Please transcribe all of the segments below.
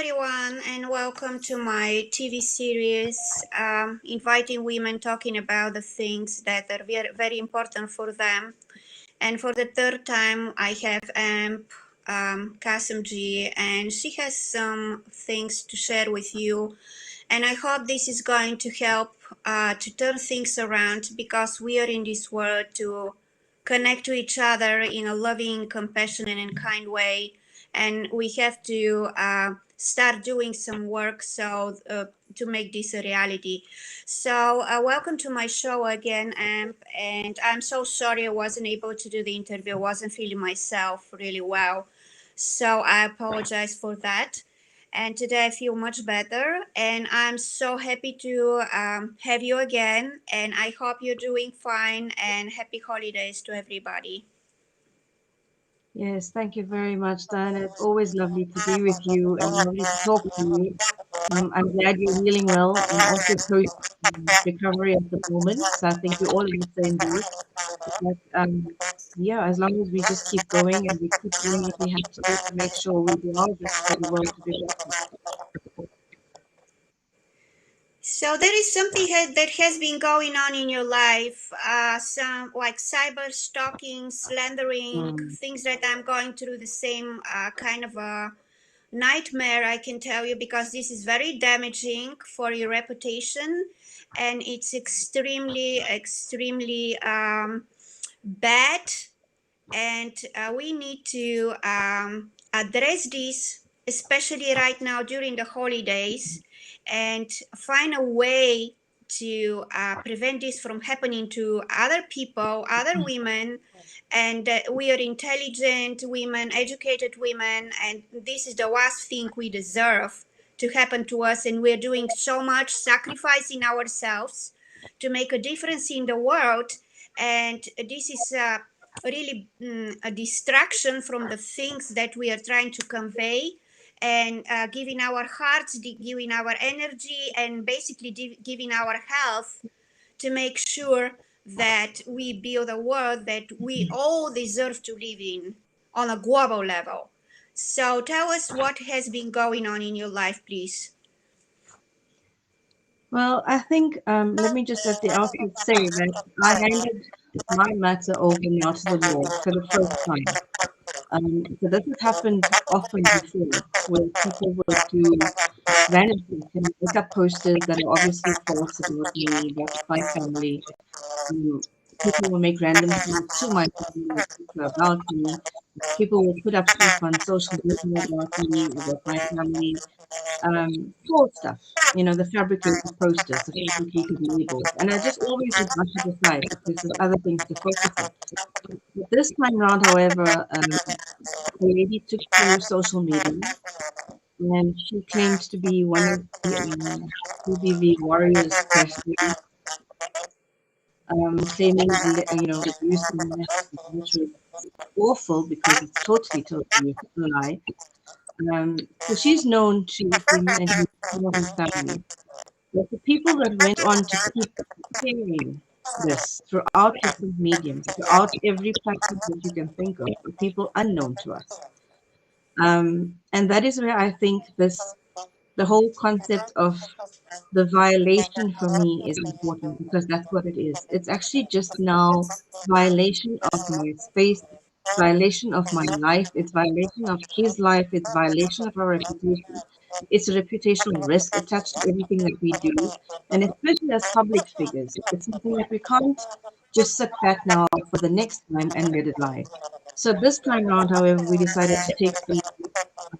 everyone, and welcome to my TV series, inviting women talking about the things that are very, very important for them. And for the third time, I have Amp Kasimji, and she has some things to share with you. And I hope this is going to help to turn things around because we are in this world to connect to each other in a loving, compassionate, and kind way. And we have to start doing some work to make this a reality. So welcome to my show again, Amp. And I'm so sorry I wasn't able to do the interview. I wasn't feeling myself really well. So I apologize for that. And today I feel much better. And I'm so happy to have you again. And I hope you're doing fine. And happy holidays to everybody. Yes, thank you very much, Diana. It's always lovely to be with you and lovely to talk to you. I'm glad you're healing well. I'm also post recovery at the moment, so I think we're all in the same boat. But yeah, as long as we just keep going and we keep doing what we have to do to make sure we do our best for the world to be better. So there is something that has been going on in your life, some like cyber stalking, slandering, things that I'm going through the same kind of a nightmare, I can tell you, because this is very damaging for your reputation, and it's extremely, extremely bad, and we need to address this, especially right now during the holidays, and find a way to prevent this from happening to other people, other women. And we are intelligent women, educated women, and this is the last thing we deserve to happen to us. And we're doing so much, sacrificing ourselves to make a difference in the world. And this is really a distraction from the things that we are trying to convey, and giving our hearts, giving our energy, and basically giving our health to make sure that we build a world that we all deserve to live in on a global level. So tell us what has been going on in your life, please. Well, I think let me just at the outset say that I handed my matter over now to the Lord for the first time. So this has happened often before, where people would do random things and make up posters that are obviously false about me, about my family. Um, People will make random things to my family about me. People will put up stuff on social media about me, about my family, false stuff. You know, the fabricated posters, the fabricated labels. And I just always would brush it aside because there's other things to focus on. But this time round, however, a lady took to social media and she claimed to be one of the CBV warriors per se, claiming abuse and nepotism, which was awful because it's totally a lie. So she's known to him and his family. But the people that went on to keep carrying this throughout different mediums, throughout every platform that you can think of, are people unknown to us. And that is where I think the whole concept of the violation for me is important because that's what it is. It's actually just now violation of my space, violation of my life, it's violation of his life, it's violation of our reputation. It's a reputational risk attached to everything that we do, and especially as public figures, it's something that we can't just sit back now for the next time and let it lie. So this time round, however, we decided to take the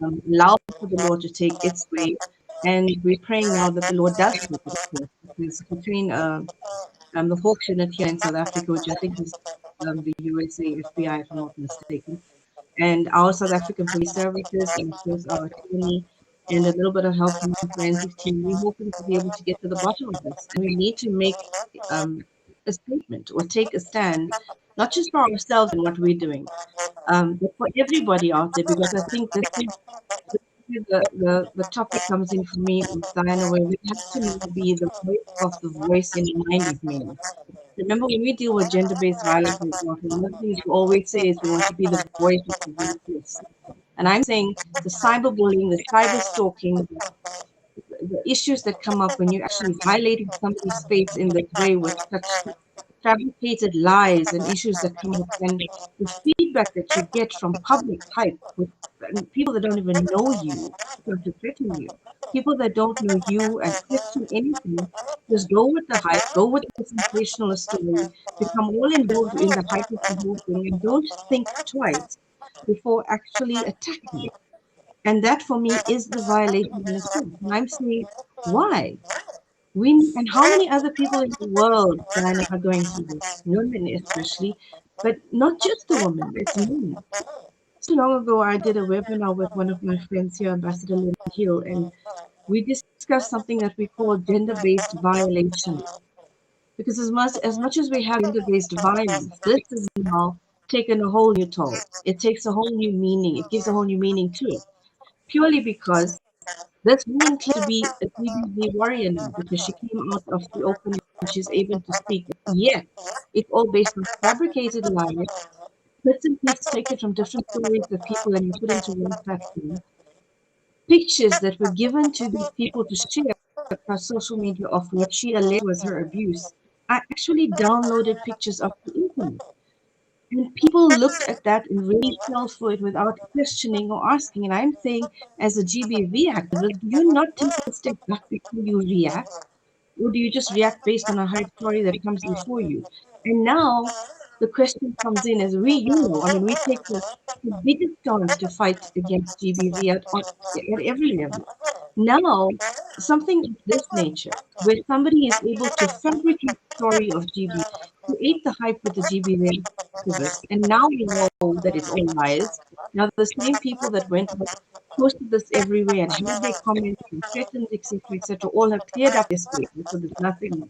allow for the Lord to take its way. And we're praying now that the Lord does take it, of course, because between the Hawks unit here in South Africa, which I think is the USA FBI, if I'm not mistaken, and our South African police services, and of course our attorney, and a little bit of help from the forensics team, we're hoping to be able to get to the bottom of this. And we need to make a statement or take a stand, not just for ourselves and what we're doing, but for everybody out there, because I think this is the topic comes in for me with Diana, where we have to now be the voice of the voice in the mind of men. Remember, when we deal with gender-based violence, for example, one of the things we always say is we want to be the voice of the voiceless. And I'm saying the cyberbullying, the cyber stalking, the issues that come up when you're actually violating somebody's space in this way with such fabricated lies and issues that come up, and the feedback that you get from public hype with and people that don't even know you start to threaten you. People that don't know you and question anything just go with the hype, go with the sensational story, become all involved in the hype of the whole thing, and don't think twice before actually attacking it. And that for me is the violation in itself. And I'm saying, why? We and how many other people in the world, Diana, are going through this? Women especially, but not just the women, it's men. So long ago, I did a webinar with one of my friends here, Ambassador Lynn Hill, and we discussed something that we call gender-based violation. Because as much as we have gender-based violence, this is now taken a whole new toll. It takes a whole new meaning. It gives a whole new meaning to it, purely because this woman claims to be a GBV warrior now because she came out of the open and she's able to speak. Yet, it's all based on fabricated lies, bits and pieces taken from different stories of people and you put into one platform. Pictures that were given to these people to share across social media of what she alleged was her abuse. I actually downloaded pictures of the internet. And people looked at that and really fell for it without questioning or asking. And I'm saying, as a GBV activist, do you not take a step back before you react? Or do you just react based on a hype story that comes before you? And now the question comes in as I mean, we take the biggest stance to fight against GBV at every level. Now, something of this nature, where somebody is able to fabricate the story of GB, create the hype with the GBV activists, and now we know that it's all lies. Now, the same people that went out, posted this everywhere, and had their comments and threatened, etc., all have cleared up their space. So there's nothing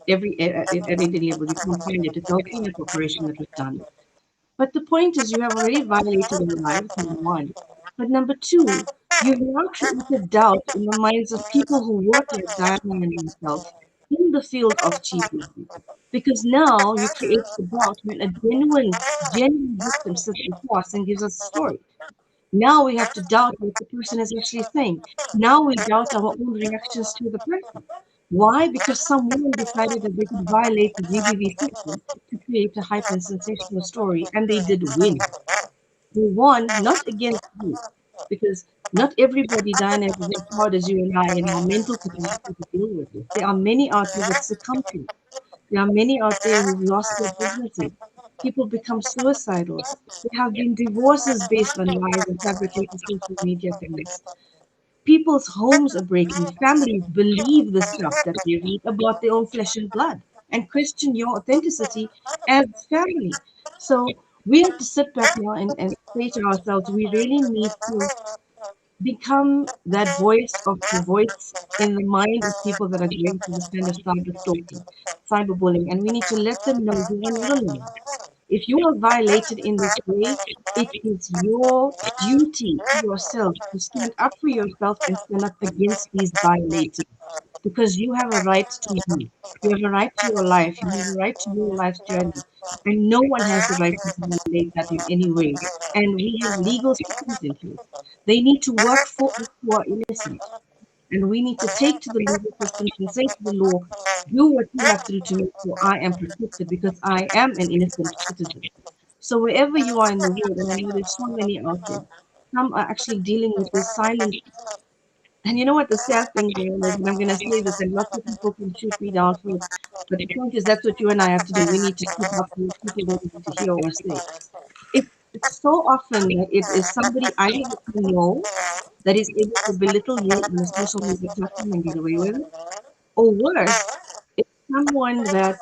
at any level. You can't find it. It's all cleanup operation that was done. But the point is, you have already violated their lives, number one. But number two, you've now created doubt in the minds of people who work like Diana and myself in the field of GBV. Because now you create the doubt when a genuine victim sits before us and gives us a story. Now we have to doubt what the person is actually saying. Now we doubt our own reactions to the person. Why? Because someone decided that they could violate the GBV system to create a hype and sensational story, and they did win. They won not against you, because not everybody, Diana, is as empowered as you and I in our mental capacity to deal with this. There are many out there that succumb to it. There are many out there who've lost their businesses. People become suicidal. There have been divorces based on lies and fabricated social media things. People's homes are breaking. Families believe the stuff that they read about their own flesh and blood and question your authenticity as family. So we have to sit back now and say to ourselves, we really need to become that voice of the voice in the mind of people that are going through this kind of cyber stalking, cyberbullying, and we need to let them know you are not alone. If you are violated in this way, it is your duty to yourself to stand up for yourself and stand up against these violators because you have a right to you. You have a right to your life. You have a right to your life's journey. And no one has the right to violate that in any way. And we have legal systems in place. They need to work for us who are innocent. And we need to take to the legal systems and say to the law, do what you have to do to make sure I am protected because I am an innocent citizen. So wherever you are in the world, and I know there's so many out there, some are actually dealing with this silent. And you know what the sad thing there is, and I'm going to say this, and lots of people can shoot me down for it, but the point is that's what you and I have to do. We need to speak up for what people don't want to hear or say. It's so often that it is somebody either that you know that is able to belittle you on a social media platform and get away with it, or worse, it's someone that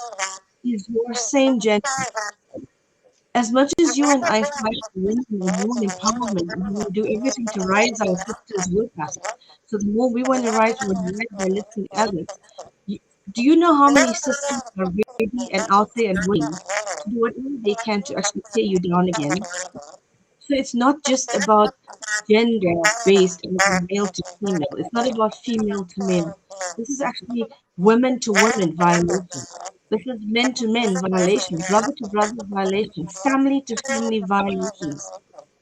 is your same gender. As much as you and I fight for women and women empowerment, and we want to do everything to rise our sisters with us, so the more we want to rise, we want to rise by lifting others. You, do you know how many sisters are ready and out there and willing to do whatever they can to actually tear you down again? So it's not just about gender based or male to female. It's not about female to male. This is actually women to women violation. This is men to men violation, brother to brother violation, family to family violations.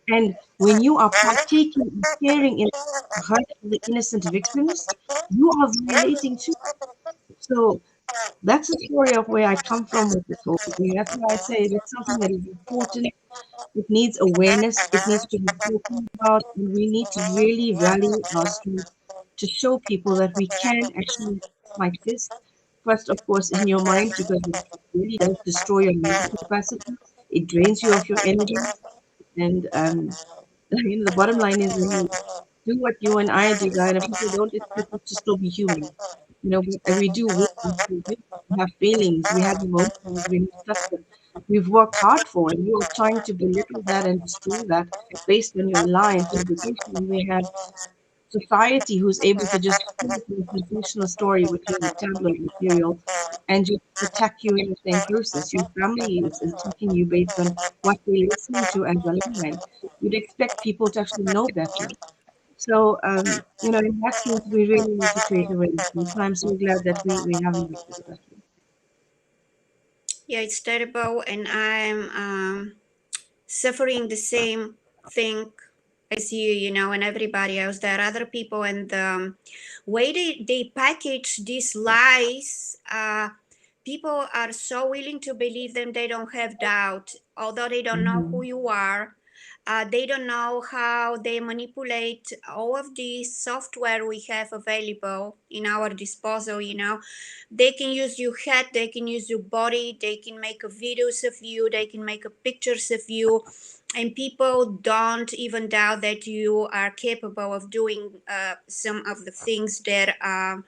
And when you are partaking and sharing in the hurt of the innocent victims, you are violating too. So that's the story of where I come from with this whole thing. That's why I say that's something that is important. It needs awareness. It needs to be spoken about. And we need to really rally our strength to show people that we can actually like this. First, of course, in your mind, because it really does destroy your mental capacity. It drains you of your energy. And the bottom line is when you do what you and I do, guys, and people don't expect us to still be human. We do weakness, we have feelings, we have emotions, we have stuff that we've worked hard for, and you are trying to belittle that and destroy that based on your lie and fabrication. And we have society who's able to just feed you a sensational story with your tabloid material and just attack you in the same process. Your family is attacking you based on what they're listening to as a lie. You'd expect people to actually know better. So, in that sense, we really need to create awareness. So I'm so glad that we having this discussion. Yeah, it's terrible, and I'm suffering the same thing as you, and everybody else. There are other people, and the way they package these lies, people are so willing to believe them, they don't have doubt, although they don't know who Hmm. you are. They don't know how they manipulate all of the software we have available in our disposal. They can use your head, they can use your body, they can make a videos of you, they can make a pictures of you, and people don't even doubt that you are capable of doing some of the things that are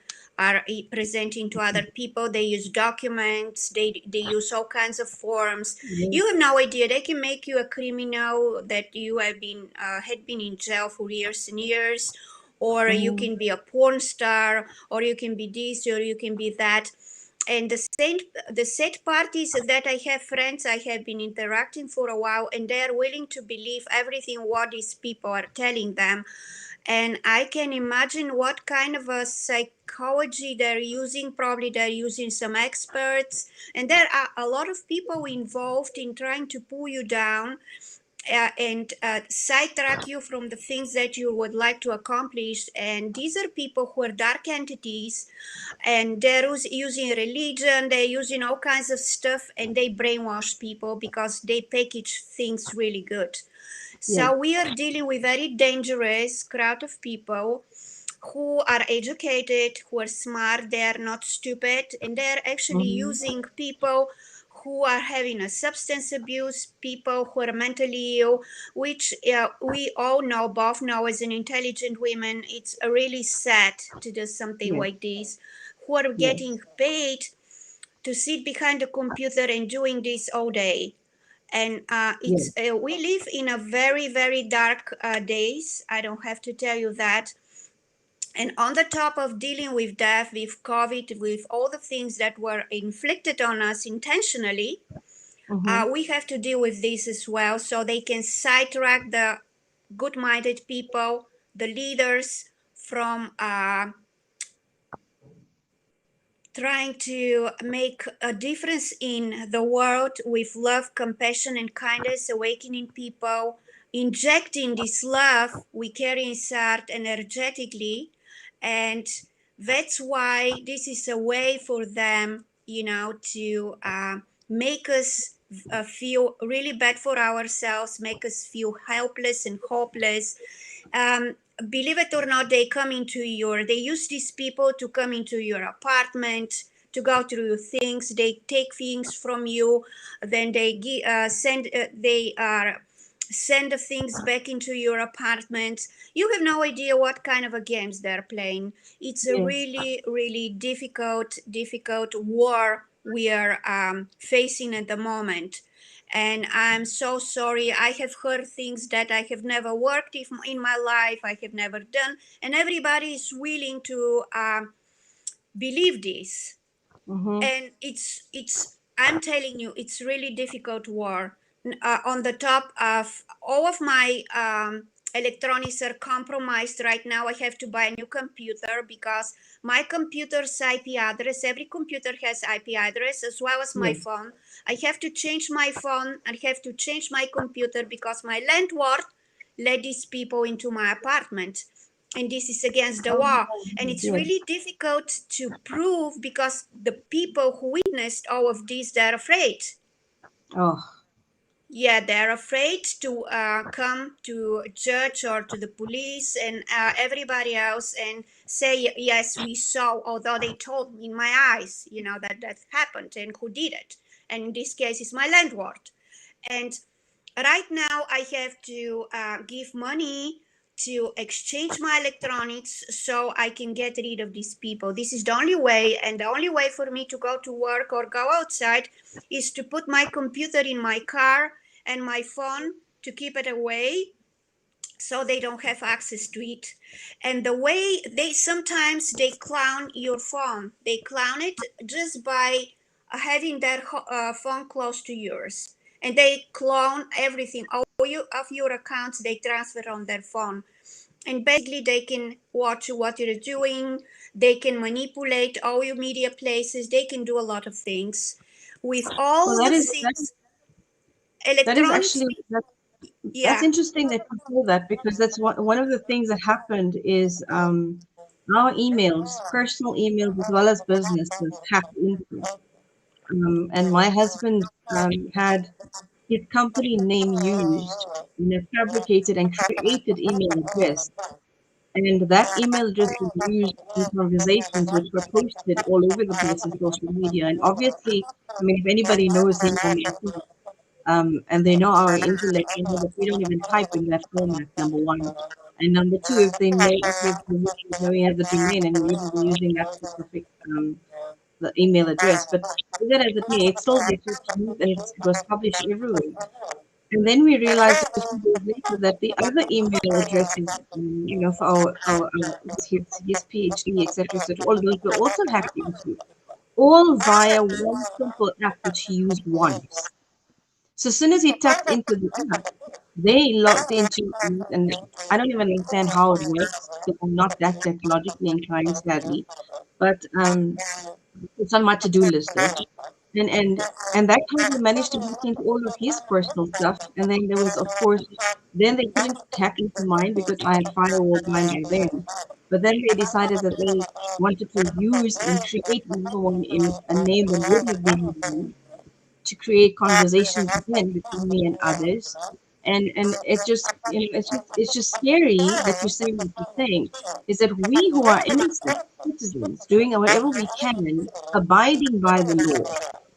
presenting to other people. They use documents, they use all kinds of forms. You Yes. have no idea, they can make you a criminal that you have been had been in jail for years and years, or you Hmm. can be a porn star, or you can be this, or you can be that. And the sad part is that I have friends I have been interacting for a while, and they are willing to believe everything what these people are telling them. And I can imagine what kind of a psychology they're using. Probably they're using some experts, and there are a lot of people involved in trying to pull you down, and sidetrack you from the things that you would like to accomplish. And these are people who are dark entities, and they're using religion, they're using all kinds of stuff, and they brainwash people because they package things really good. Yes. So we are dealing with very dangerous crowd of people who are educated, who are smart, they are not stupid, and they're actually Hmm. using people who are having a substance abuse, people who are mentally ill, which we all know, both know as an intelligent women, it's really sad to do something Yes. like this, who are Yes. getting paid to sit behind a computer and doing this all day. And it's Yes. we live in a very, very dark days, I don't have to tell you that. And on the top of dealing with death, with COVID, with all the things that were inflicted on us intentionally, Hmm. we have to deal with this as well. So they can sidetrack the good minded people, the leaders, from trying to make a difference in the world with love, compassion, and kindness, awakening people, injecting this love we carry inside energetically. And that's why this is a way for them, to make us feel really bad for ourselves, make us feel helpless and hopeless. um, Believe it or not, they use these people to come into your apartment, to go through your things. They take things from you, then they are send the things back into your apartment. You have no idea what kind of a games they're playing. It's a Yes. really, really difficult war we are facing at the moment. And I'm so sorry. I have heard things that I have never worked in my life, I have never done, and everybody is willing to believe this. Hmm. And it's I'm telling you, it's really difficult war. On the top of all of my electronics are compromised right now. I have to buy a new computer because my computer's IP address, every computer has IP address as well as my Yes. phone. I have to change my phone, I have to change my computer because my landlord let these people into my apartment, and this is against the Oh, law. And it's yes. really difficult to prove because the people who witnessed all of this, they're afraid. Oh, Yeah, they're afraid to come to church or to the police and everybody else and say, yes, we saw, although they told me in my eyes, that that happened and who did it. And in this case, it's my landlord. And right now, I have to give money to exchange my electronics so I can get rid of these people. This is the only way, and the only way for me to go to work or go outside is to put my computer in my car and my phone to keep it away so they don't have access to it. And the way they sometimes they clown your phone, they clown it just by having that phone close to yours, and they clone everything, all of your accounts they transfer on their phone. And basically they can watch what you're doing, they can manipulate all your media places, they can do a lot of things with well, all the that, things that is electronics. actually that's Yeah, interesting that you say that because that's one of the things that happened is our emails, personal emails as well as business, was hacked into. And my husband had his company name used in a fabricated and created email address. And that email address was used in conversations which were posted all over the place in social media. And obviously, I mean, if anybody knows him or myself, and they know our intellect, they know that we don't even type in that format, number one. And number two, if they know, okay, so we have the domain and we're even using that specific the email address. But be that as it may, it still gets used and it was published everywhere. And then we realized a few days later that the other email addresses, for his PhD, etc., all of those were also hacked into, all via one simple app which he used once. So as soon as he tapped into the app, they logged into it, and I don't even understand how it works because I'm not that technologically inclined, sadly. But it's on my to-do list though. And that's how they managed to get into all of his personal stuff. And then there was, of course, then they couldn't hack into mine because I had firewalled mine by then. But then they decided that they wanted to use and create another one in a name that would have been mine to create conversations again between me and others. And it just it's just scary that you're saying what you're saying, is that we who are innocent citizens doing whatever we can, abiding by the law,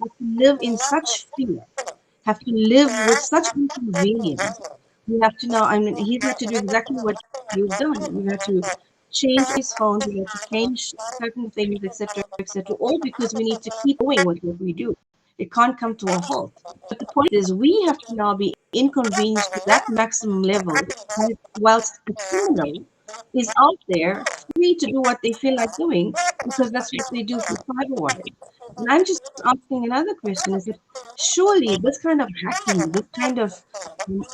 have to live in such fear, have to live with such inconvenience. We have to now, I mean, he's had to do exactly what you've done. You had to change his phone, we had to change certain things, etc., etc., all because we need to keep going with what we do. It can't come to a halt. But the point is, we have to now be inconvenienced to that maximum level, whilst a criminal is out there free to do what they feel like doing because that's what they do for cyberwise. And I'm just asking another question: is that surely this kind of hacking, this kind of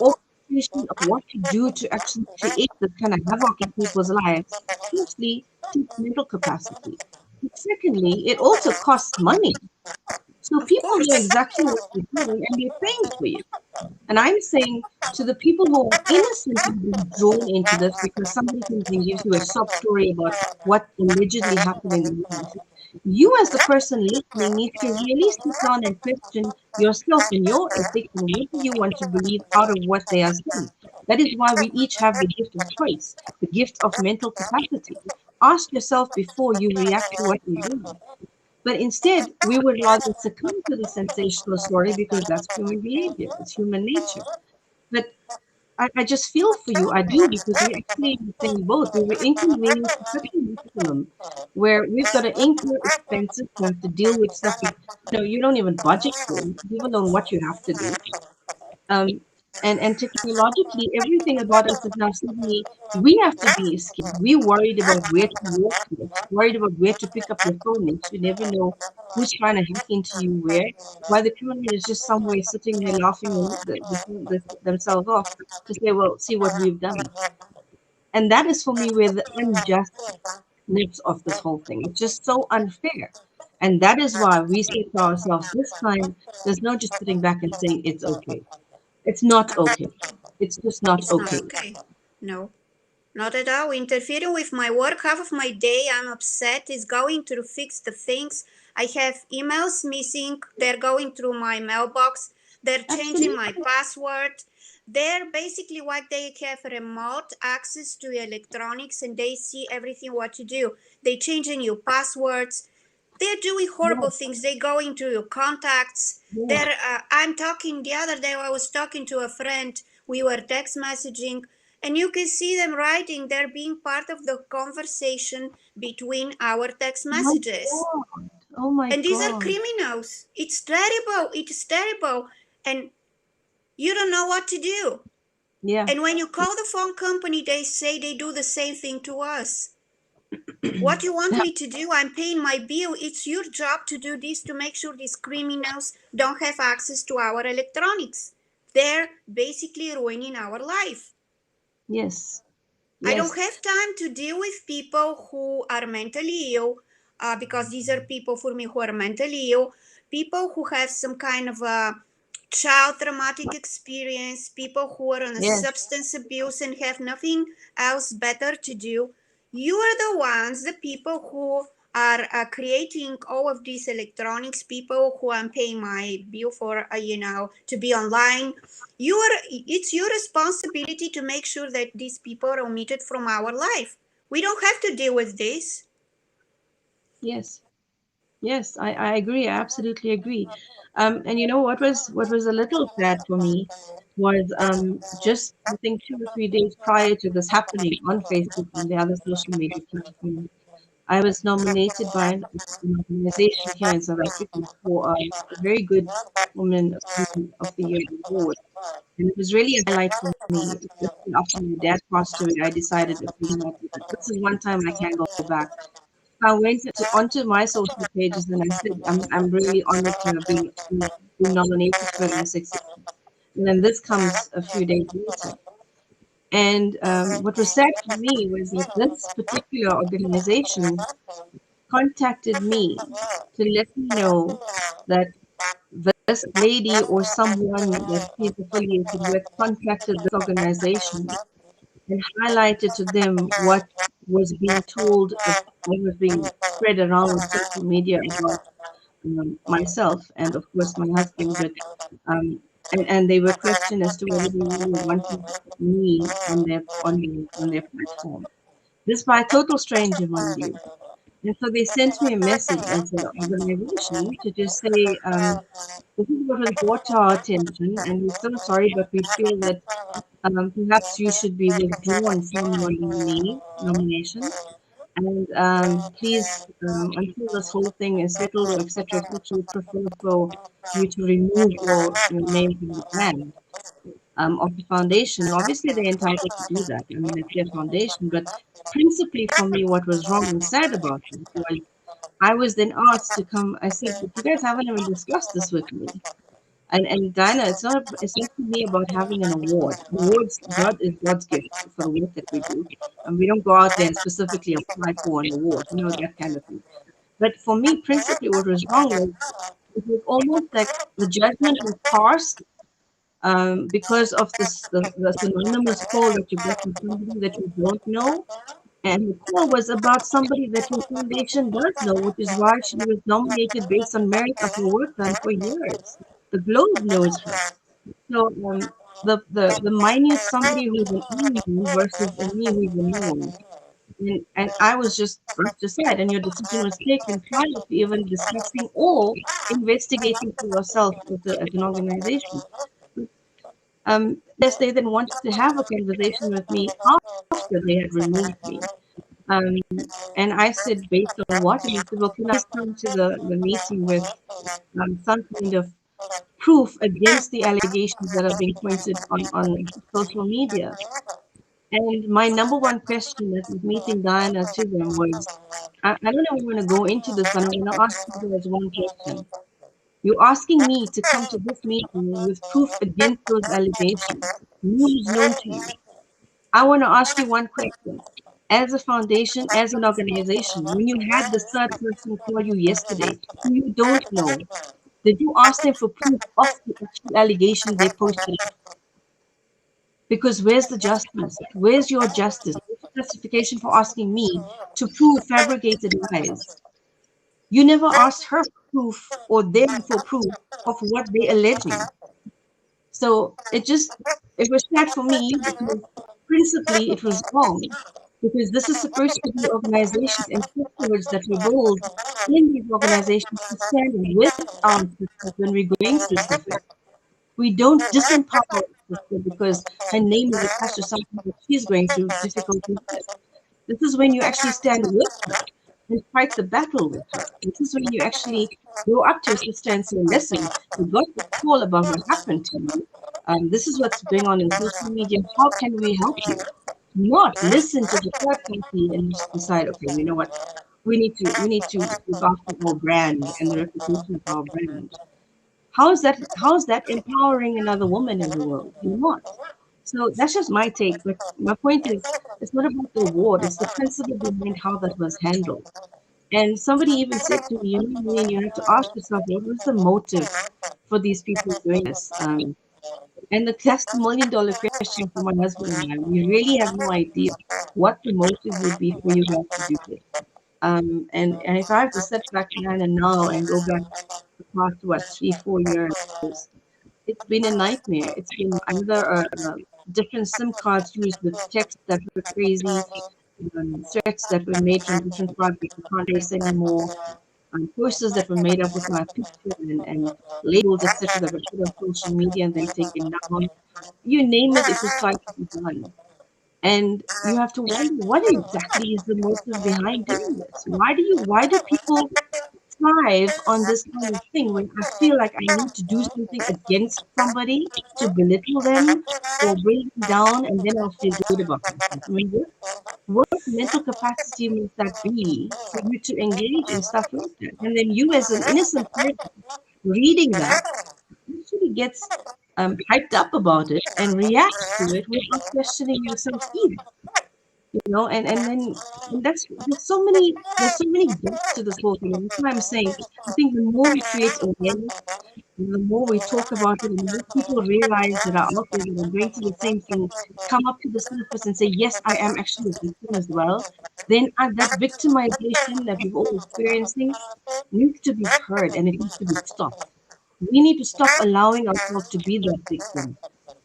orchestration of what you do to actually create this kind of havoc in people's lives, firstly, takes mental capacity. But secondly, it also costs money. So of people know course. exactly what you're doing and they're paying for you. And I'm saying to the people who are innocently being drawn into this because somebody comes and gives you a sob story about what allegedly happened in the past, you as the person listening need to really sit down and question yourself and your ethics and what do you want to believe out of what they are saying. That is why we each have the gift of choice, the gift of mental capacity. Ask yourself before you react to what you're doing. But instead, we would rather succumb to the sensational story because that's human behavior, it's human nature. But I just feel for you. I do because we actually in the same boat. We were inconvenienced to such a maximum where we've got to incur expenses to have to deal with stuff you don't even budget for, leave alone what you have to do. Um, and technologically, everything about us is now suddenly we have to be scared. We're worried about where to walk next, worried about where to pick up your phone next. You never know who's trying to hack into you where. While the criminal is just somewhere sitting there laughing themselves off to say, well, see what we've done. And that is for me where the unjustness of this whole thing. It's just so unfair. And that is why we say to ourselves, this time, there's no just sitting back and saying it's okay. It's not okay. It's just not It's not okay. okay. No. Not at all. Interfering with my work. Half of my day I'm upset is going to fix the things. I have emails missing. They're going through my mailbox. They're changing my Absolutely. password. They're basically what they have remote access to electronics and they see everything what you do. They changing your passwords. They're doing horrible Yes, things. They go into your contacts. yes, I'm talking the other day. I was talking to a friend. We were text messaging, and you can see them writing. They're being part of the conversation between our text oh my messages. God. Oh my And these are God. criminals. It's terrible. It's terrible, and you don't know what to do. Yeah. And when you call the phone company, they say they do the same thing to us. What you want me to do? I'm paying my bill. It's your job to do this to make sure these criminals don't have access to our electronics. They're basically ruining our life. Yes, I don't yes, have time to deal with people who are mentally ill, because these are people for me who are mentally ill, people who have some kind of a child traumatic experience, people who are on a yes, substance abuse and have nothing else better to do. You are the ones, the people who are creating all of these electronics, people who I'm paying my bill for, to be online. It's your responsibility to make sure that these people are omitted from our life. We don't have to deal with this. yes, yes. I agree. I absolutely agree. And you know what was a little sad for me was just I think 2 or 3 days prior to this happening on Facebook and the other social media platforms, I was nominated by an organization here in South Africa for a very good Woman of the Year award. And it was really a highlight for me. Especially after my dad passed away, I decided, okay, you know, this is one time I can go back. I went onto my social pages and I said, I'm really honored to have been nominated for this success. And then this comes a few days later. And what was sad for me was that this particular organization contacted me to let me know that this lady or someone that she's affiliated with contacted this organization and highlighted to them what was being told, what was being spread around on social media about myself and, of course, my husband. But and they were questioned as to whether they really wanted me on their platform. This by a total stranger, mind you. And so they sent me a message as an organization to just say, this is what was brought to our attention, and we're so sorry, but we feel that perhaps you should be withdrawn from your nomination. And please, until this whole thing is settled or et cetera, we prefer for you to remove your name from the band of the foundation. Obviously, they're entitled to do that. I mean, it's their foundation. But principally for me, what was wrong and sad about it was I was then asked to come. I said, but you guys haven't even discussed this with me. And Dinah, it's not for me about having an award. Awards, God is God's gift for the work that we do, and we don't go out there and specifically apply for an award, that kind of thing. But for me, principally, what was wrong was it was almost like the judgment was passed because of this anonymous call that you got from somebody that you don't know, and the call was about somebody that your foundation does know, which is why she was nominated based on merit of her work done for years. The globe knows her. So the minute somebody who's an unknown versus a me who's a known. And I was just brushed aside, and your decision was taken prior to even discussing or investigating for yourself as an organization. Yes, they then wanted to have a conversation with me after they had removed me. Um, and I said, based on what? And he said, well, can I please come to the meeting with some kind of proof against the allegations that are being pointed on social media? And my number one question at this meeting, Diana, to them was, I don't know if I'm going to go into this, but I'm going to ask you guys one question. You're asking me to come to this meeting with proof against those allegations, news known to you. I want to ask you one question. As a foundation, as an organization, when you had this third person call you yesterday, who you don't know, did you ask them for proof of the actual allegations they posted? Because where's the justice? Where's your justice? Where's your justification for asking me to prove fabricated lies? You never asked her for proof or them for proof of what they're alleging. So it was sad for me because principally it was wrong. Because this is supposed to be organizations and structures that we build in these organizations to stand with our sisters when we're going through stuff like that. We don't disempower our sister because her name is attached to something that she's going through difficulties with. This is when you actually stand with her and fight the battle with her. This is when you actually go up to your sister and say, listen, we got this call about what happened to you. This is what's going on in social media. How can we help you? Not listen to the third party and just decide, okay, you know what? We need to look after our brand and the reputation of our brand. How is that empowering another woman in the world? You're not. So that's just my take. But my point is, it's not about the award. It's the principle behind how that was handled. And somebody even said to me, you know, Maureen, you have to ask yourself, what was the motive for these people doing this? And that's the $1 million question for my husband and I. We really have no idea what the motive would be for you guys to do this. And if I have to sit back behind and now and go back the past, what, 3, 4 years, it's been a nightmare. It's been either different SIM cards used with texts that were crazy, threats that were made from different parts that you can't trace anymore, posters that were made up with my picture and labels, etc., that were put on social media and then taken down. You name it, it was tried to be done. And you have to wonder what exactly is the motive behind doing this? Why do people thrive on this kind of thing when I feel like I need to do something against somebody to belittle them or bring them down, and then I'll feel good about myself. I mean, what mental capacity must that be for you to engage in stuff like that? And then you, as an innocent person, reading that, actually gets hyped up about it and reacts to it without questioning yourself either. And then and there's so many depths to this whole thing. And that's why I'm saying I think the more we create awareness, the more we talk about it, and the more people realize that are out there that are going through the same thing, come up to the surface and say, yes, I am actually a victim as well, then that victimization that we've all experiencing needs to be heard and it needs to be stopped. We need to stop allowing ourselves to be that victim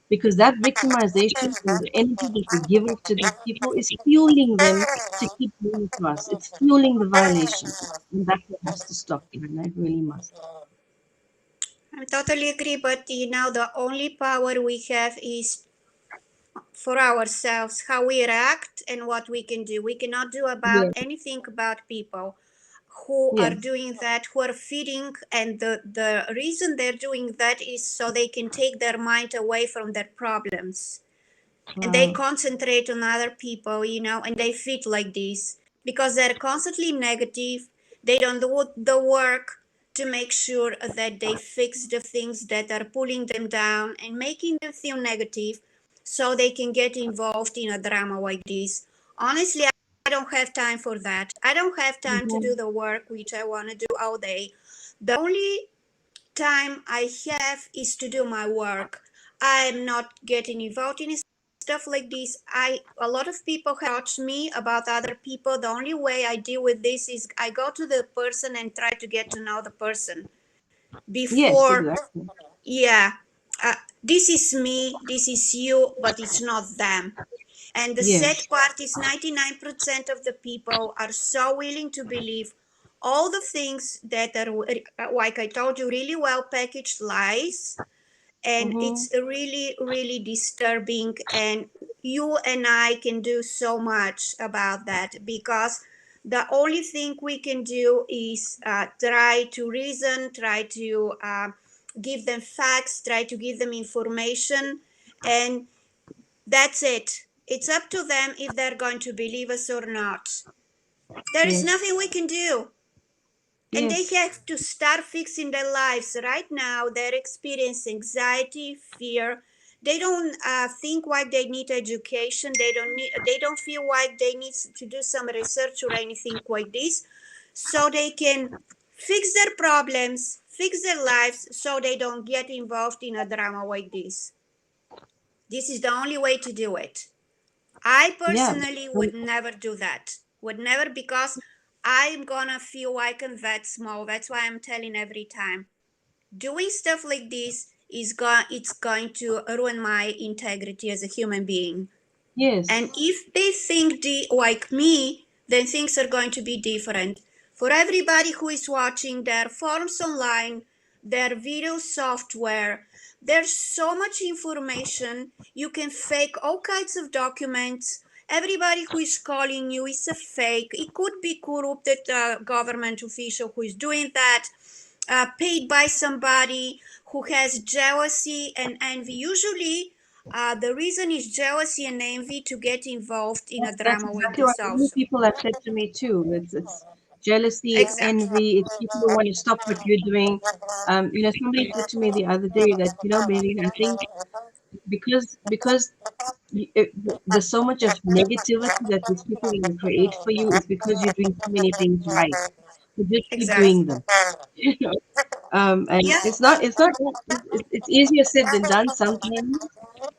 because that victimization and the energy that we give up to these people is fueling them to keep doing it to us. It's fueling the violation. And that's what has to stop, and it really must. I totally agree, but the only power we have is for ourselves, how we react and what we can do. We cannot do about Yes, anything about people who are yes. doing that, who are feeding, and the reason they're doing that is so they can take their mind away from their problems and they Right. concentrate on other people, and they feel like this because they're constantly negative. They don't do the work to make sure that they fix the things that are pulling them down and making them feel negative so they can get involved in a drama like this. Honestly, I don't have time for that. I don't have time to do Mhm. the work which I want to do all day. The only time I have is to do my work. I'm not getting involved in stuff like this. A lot of people have approached me about other people. The only way I deal with this is I go to the person and try to get to know the person Yes, before. exactly. Yeah, this is me, this is you, but it's not them. And the sad Yes. part is 99% of the people are so willing to believe all the things that are, like I told you, really well packaged lies. And Mm-hmm. it's really, really disturbing. And you and I can do so much about that because the only thing we can do is try to reason, try to give them facts, try to give them information. And that's it. It's up to them if they're going to believe us or not. There is Yes. nothing we can do. And they Yes. have to start fixing their lives. Right now, they're experiencing anxiety, fear. They don't think like they need education. They don't feel like they need to do some research or anything like this. So they can fix their problems, fix their lives, so they don't get involved in a drama like this. This is the only way to do it. I Yeah. personally Um, would never do that. Would never, because I'm gonna feel like I'm that small. That's why I'm telling every time. Doing stuff like this it's going to ruin my integrity as a human being. yes. And if they think like me, then things are going to be different. For everybody who is watching their forms online, their video software, there's so much information. You can fake all kinds of documents. Everybody who is calling you is a fake. It could be corrupted government official who is doing that, paid by somebody who has jealousy and envy. Usually, the reason is jealousy and envy to get involved in a That's drama like exactly what this many also. people have said to me too. It's jealousy, it's Exactly. envy, it's people who want to stop what you're doing. Somebody said to me the other day that, Maylene, I think because there's so much of negativity that these people will create for you is because you're doing so many things right. So just keep doing Exactly. them. You know? And Yeah. it's not it's easier said than done sometimes.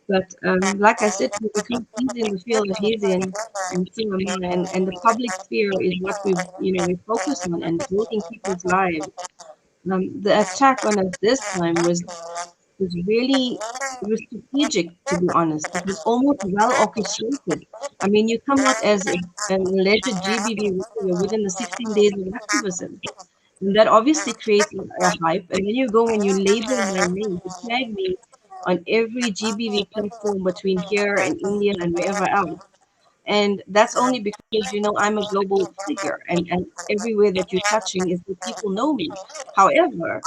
But like I said, because he's in the field that he's in, and so am I, and the public sphere is what we focus on and building people's lives. The attack on us this time was really it was strategic, to be honest. It was almost well orchestrated. I mean, you come out as an alleged GBV warrior within the 16 days of activism. And that obviously creates a hype. And then you go and you label my name, you tag me on every GBV platform between here and India and wherever else. And that's only because, I'm a global figure, and everywhere that you're touching is where people know me. However,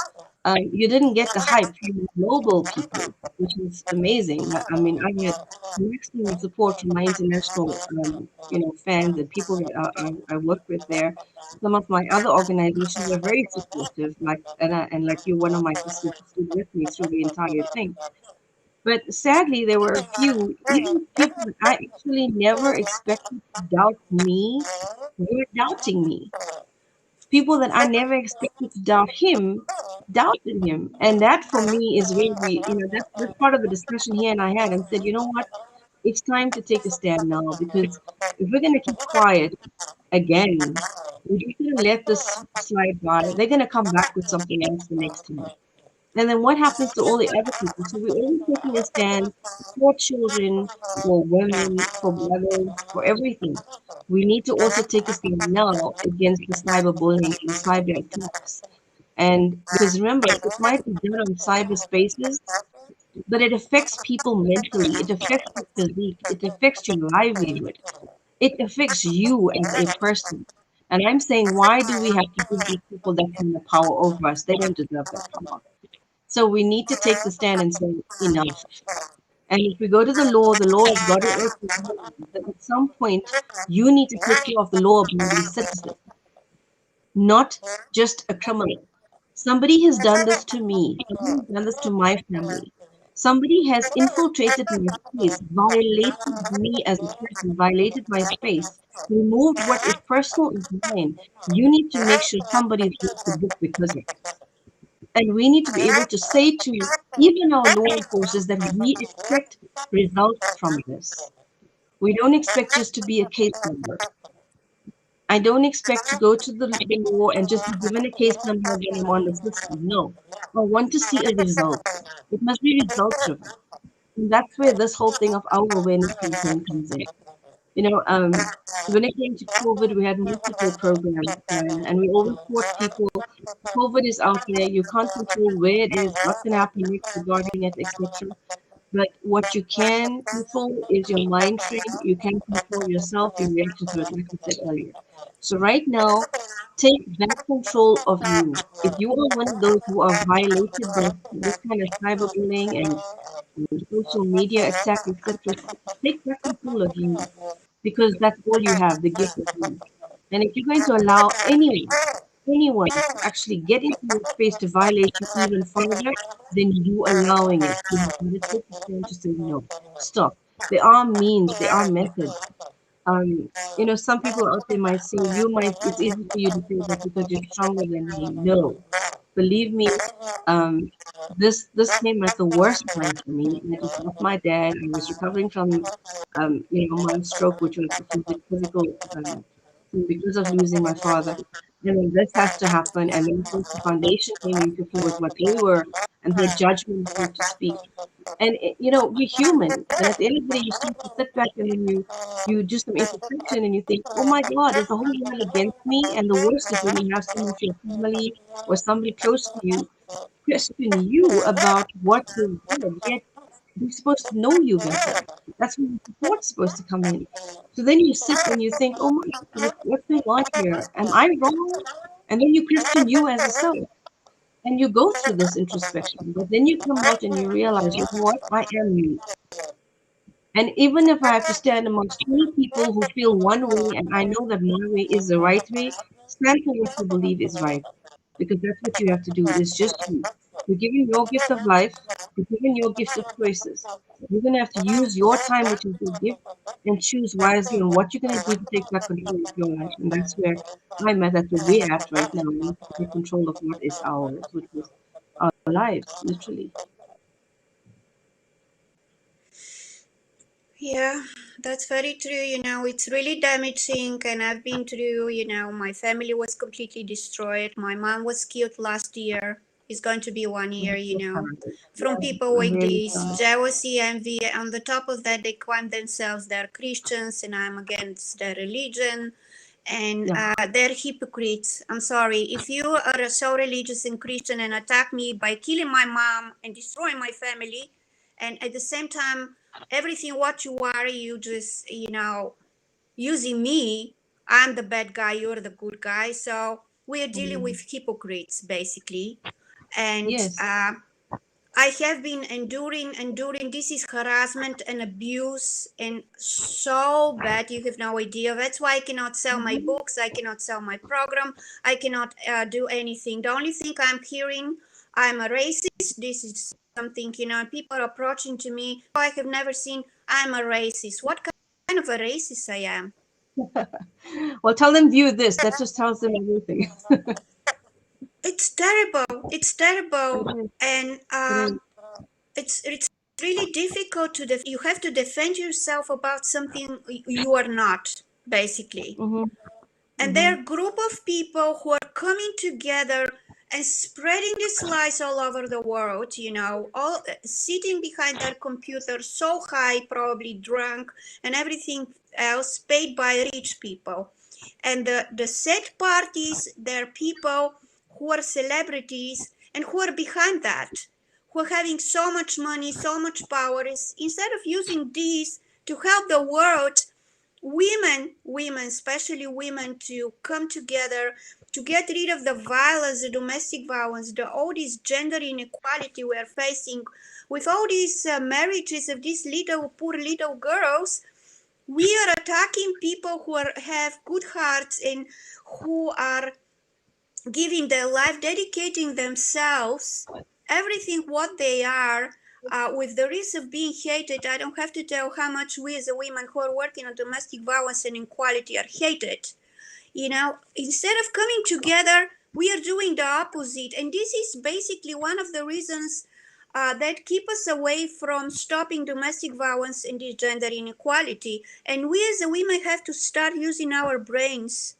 you didn't get the hype from the global people, which is amazing. I mean, I had maximum support from my international, fans and people that I work with there. Some of my other organizations are very supportive, and like you're one of my sisters who stood with me through the entire thing. But sadly, there were a few, even people that I actually never expected to doubt me, were doubting me. People that I never expected to doubt him, doubted him. And that for me is where that's part of the discussion he and I had and said, you know what? It's time to take a stand now because if we're going to keep quiet again, we're just going to let this slide by. They're going to come back with something else the next time. And then what happens to all the other people? So we're always taking a stand for children, for women, for brothers, for everything. We need to also take a stand now against the cyberbullying and cyber attacks. And because remember, it might be done on cyber spaces, but it affects people mentally. It affects your physique. It affects your livelihood. It affects you as a person. And I'm saying, why do we have to give these people that kind of power over us? They don't deserve that power. So we need to take the stand and say enough. And if we go to the law has got to also realize that at some point you need to take care of the law-abiding citizen, not just a criminal. Somebody has done this to me. Somebody has done this to my family. Somebody has infiltrated my space, violated me as a person, violated my space, removed what is personal of mine. You need to make sure somebody's brought the book because of it. And we need to be able to say to even our law enforcers that we expect results from this. We don't expect just to be a case number. I don't expect to go to the law and just be given a case number when I'm on the system. No. I want to see a result. It must be result driven. And that's where this whole thing of our awareness campaign comes in. When it came to COVID, we had multiple programs planned, and we always taught people COVID is out there. You can't control where it is, what's going to happen next regarding it, etc. But what you can control is your mind frame. You can control yourself, your reaction to it, like I said earlier. So right now, take back control of you. If you are one of those who are violated by this kind of cyberbullying and social media attack, etc., take back control of you because that's all you have, the gift of you. And if you're going to allow anyone to actually get into your space to violate you even further, then you allowing it. You have got to take the stand to say no, stop. There are means, there are methods. Some people out there might say it's easy for you to say that because you're stronger than me. No, believe me, um, this came at the worst time for me. I just lost my dad. I was recovering from, my stroke, which was a physical, because of losing my father. And then this has to happen, and then of course the foundation came into play with what they were, and their judgment, so to speak. And you're human, and at the end of the day, you start to sit back and then you do some introspection and you think, oh my God, is the whole world against me? And the worst is when you have some of your family or somebody close to you question you about what they did, yet they're supposed to know you better. That's when the support's supposed to come in. So then you sit and you think, oh my, what's going on here? Am I wrong? And then you question you as a self. And you go through this introspection, but then you come out and you realize, you know what, I am me. And even if I have to stand amongst 20 people who feel one way and I know that my way is the right way, stand for what you believe is right. Because that's what you have to do. It's just you. You're given your gift of life, you're given your gift of choices. You're going to have to use your time, which is your gift, and choose wisely on what you're going to do to take back control of your life. And that's where that's where we're at right now. We need to take control of what is ours, which is our lives, literally. Yeah, that's very true. It's really damaging, and I've been through, my family was completely destroyed. My mom was killed last year. It's going to be 1 year, So sorry. from Yeah, people I'm like really this, sorry. jealousy, envy. On the top of that, they claim themselves they're Christians, and I'm against their religion. And Yeah. they're hypocrites. I'm sorry. If you are so religious and Christian and attack me by killing my mom and destroying my family, and at the same time, everything what you are, you just, using me, I'm the bad guy, you're the good guy. So we are dealing Mm. with hypocrites, basically. And Yes. I have been enduring. This is harassment and abuse, and so bad you have no idea. That's why I cannot sell my Mhm. books. I cannot sell my program. I cannot do anything. The only thing I'm hearing, I'm a racist. This is something, people are approaching to me. I have never seen. I'm a racist. What kind of a racist I am? Well, tell them view this. That just tells them everything. It's terrible. It's It terrible, is. and It is. it's really difficult to you have to defend yourself about something you are not, basically. Mm-hmm. And there Mm-hmm. are a group of people who are coming together and spreading these lies all over the world, all sitting behind their computer so high, probably drunk, and everything else, paid by rich people. And the sad parties, they're people who are celebrities and who are behind that, who are having so much money, so much power. Is instead of using these to help the world, women, especially women, to come together to get rid of the violence, the domestic violence, all this gender inequality we are facing with all these marriages of these little poor little girls. We are attacking people who have good hearts and who are giving their life, dedicating themselves, everything what they are, with the risk of being hated. I don't have to tell how much we as a women who are working on domestic violence and inequality are hated. Instead of coming together, we are doing the opposite. And this is basically one of the reasons that keep us away from stopping domestic violence and this gender inequality. And we as a women have to start using our brains.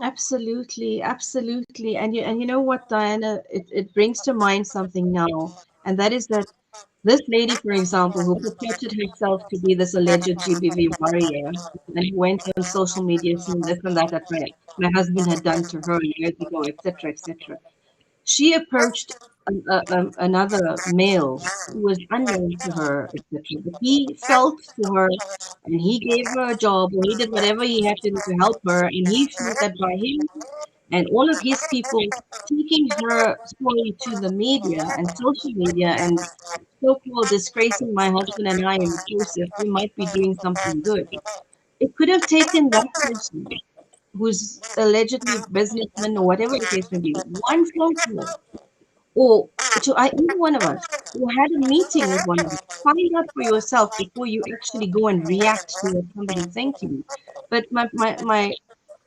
Absolutely, absolutely. And you know what, Diana, it brings to mind something now, and that is that this lady, for example, who purported herself to be this alleged GBV warrior, and who went on social media saying this and that my husband had done to her years ago, etc., etc. She approached another male who was unknown to her, etc. But he felt for her and he gave her a job or he did whatever he had to do to help her. And he felt that by him and all of his people taking her story to the media and social media and so-called disgracing my husband and I in the process, we might be doing something good. It could have taken that person who's allegedly a businessman or whatever the case may be, one phone call or to either one of us who had a meeting with one of us. Find out for yourself before you actually go and react to what somebody's saying to you. But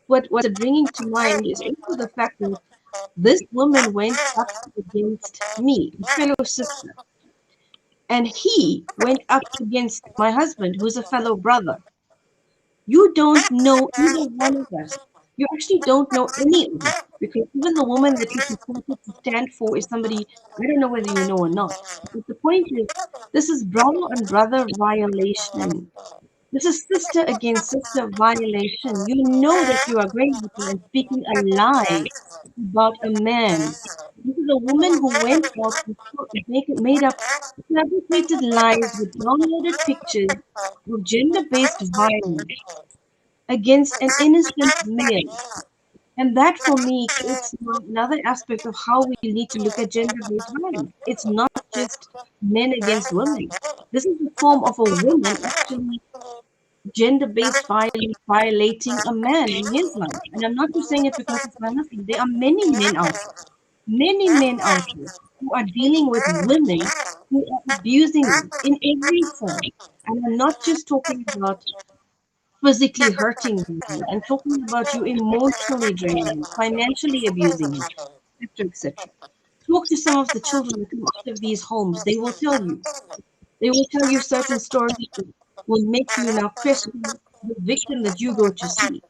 what's it bringing to mind is also the fact that This woman went up against me, a fellow sister, and he went up against my husband, who's a fellow brother. You don't know either one of us. You actually don't know any of us, because even the woman that you purported to stand for is somebody I don't know whether you know or not. But the point is, this is brother on brother violation. This is sister against sister violation. You know that you are going out there and speaking a lie about a man. This is a woman who went out and made up fabricated lies with downloaded pictures of gender-based violence against an innocent male. And that for me creates another aspect of how we need to look at gender-based violence. It's not just men against women. This is a form of a woman actually gender-based violence violating a man in his life. And I'm not just saying it because it's my husband. There are many men out there who are dealing with women who are abusing them in every form. And I'm not just talking about physically hurting them. I'm talking about you emotionally draining them, financially abusing them, etc., etc. Talk to some of the children that come out of these homes. They will tell you. They will tell you certain stories that will make you now question the victim that you go to see.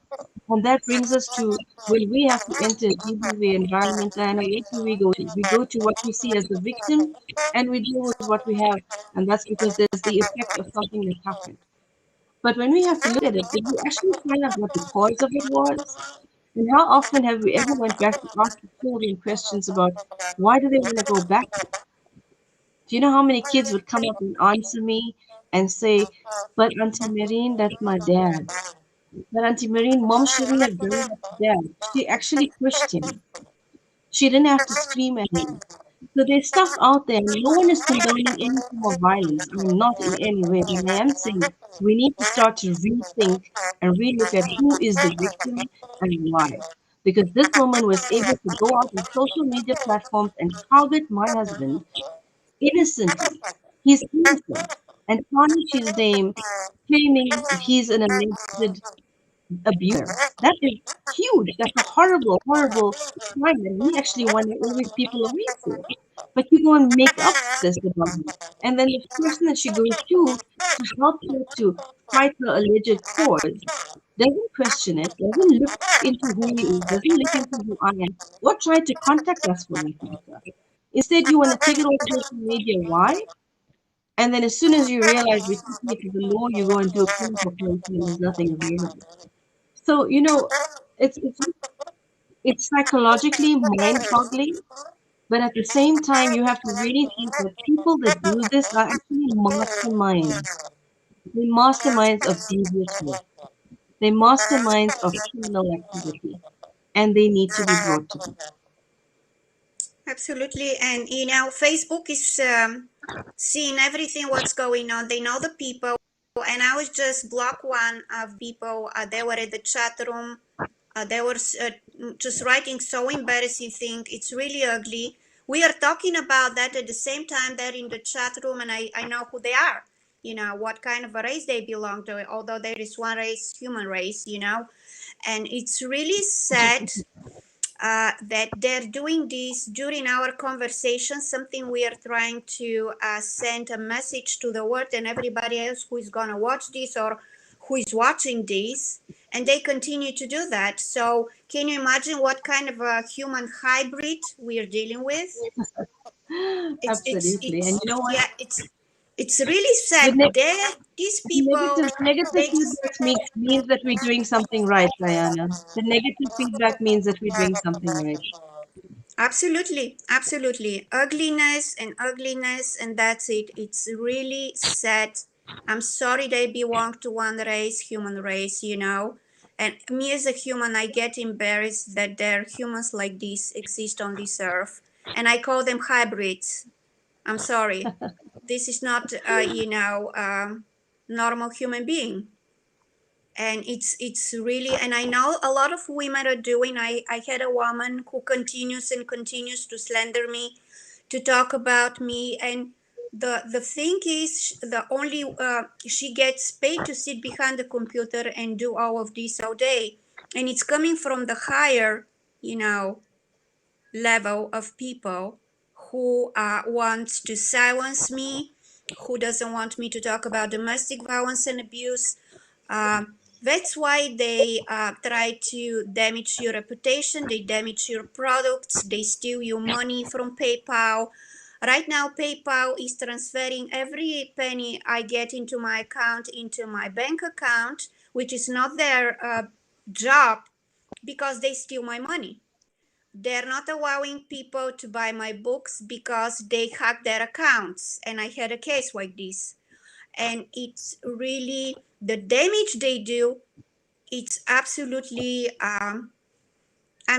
And that brings us to when we have to enter a GBV environment, Diana, what do we go to? We go to what we see as the victim and we deal with what we have. And that's because there's the effect of something that happened. But when we have to look at it, did we actually find out what the cause of it was? And how often have we ever went back to ask the children questions about why do they want to go back? Do you know how many kids would come up and answer me and say, but Auntie Marine, that's my dad. But Auntie Marine, mom shouldn't have done that to dad. She actually pushed him. She didn't have to scream at him. So there's stuff out there. No one is condoning any form of violence. I'm not in any way, but I am saying we need to start to rethink and relook at who is the victim and why. Because this woman was able to go out on social media platforms and target my husband innocently. He's innocent. And tarnish his name, claiming that he's an alleged abuser. That is huge. That's a horrible, horrible crime that we actually want to always people away for. But you go and make up this about him. And then the person that she goes to help her to fight her alleged cause doesn't question it, doesn't look into who he is, doesn't look into who I am, or try to contact us for that matter. Instead, you want to take it off social media. Why? And then as soon as you realize we're taking it to the law, you go and do a clinical case and there's nothing available. So, it's psychologically mind-boggling, but at the same time, you have to really think that people that do this are actually masterminds. They're masterminds of devious work. They're masterminds of criminal activity, and they need to be brought to book. Absolutely. And Facebook is seeing everything what's going on. They know the people. And I was just block one of people. They were in the chat room. They were just writing so embarrassing thing. It's really ugly. We are talking about that at the same time they're in the chat room, and I know who they are. What kind of a race they belong to. Although there is one race, human race. And it's really sad that they're doing this during our conversation, something we are trying to send a message to the world and everybody else who is going to watch this or who is watching this, and they continue to do that. So can you imagine what kind of a human hybrid we are dealing with? Absolutely. And you know what? Yeah, it's really The, sad. ne- These the people, negative they just feedback means that we're doing something right, Diana. The negative feedback means that we're doing something right. absolutely, absolutely. Ugliness, and that's it. It's really sad. I'm sorry they belong to one race, human race. And me as a human, I get embarrassed that there are humans like this exist on this earth. And I call them hybrids. I'm sorry. This is not, normal human being. And it's really, and I know a lot of women are doing. I had a woman who continues and continues to slander me, to talk about me. And the thing is, the only she gets paid to sit behind the computer and do all of this all day, and it's coming from the higher, you know level of people who wants to silence me, who doesn't want me to talk about domestic violence and abuse. That's why they try to damage your reputation, they damage your products, they steal your money from PayPal. Right now, PayPal is transferring every penny I get into my account into my bank account, which is not their job, because they steal my money. They're not allowing people to buy my books because they hack their accounts. And I had a case like this. And it's really the damage they do. It's absolutely, I'm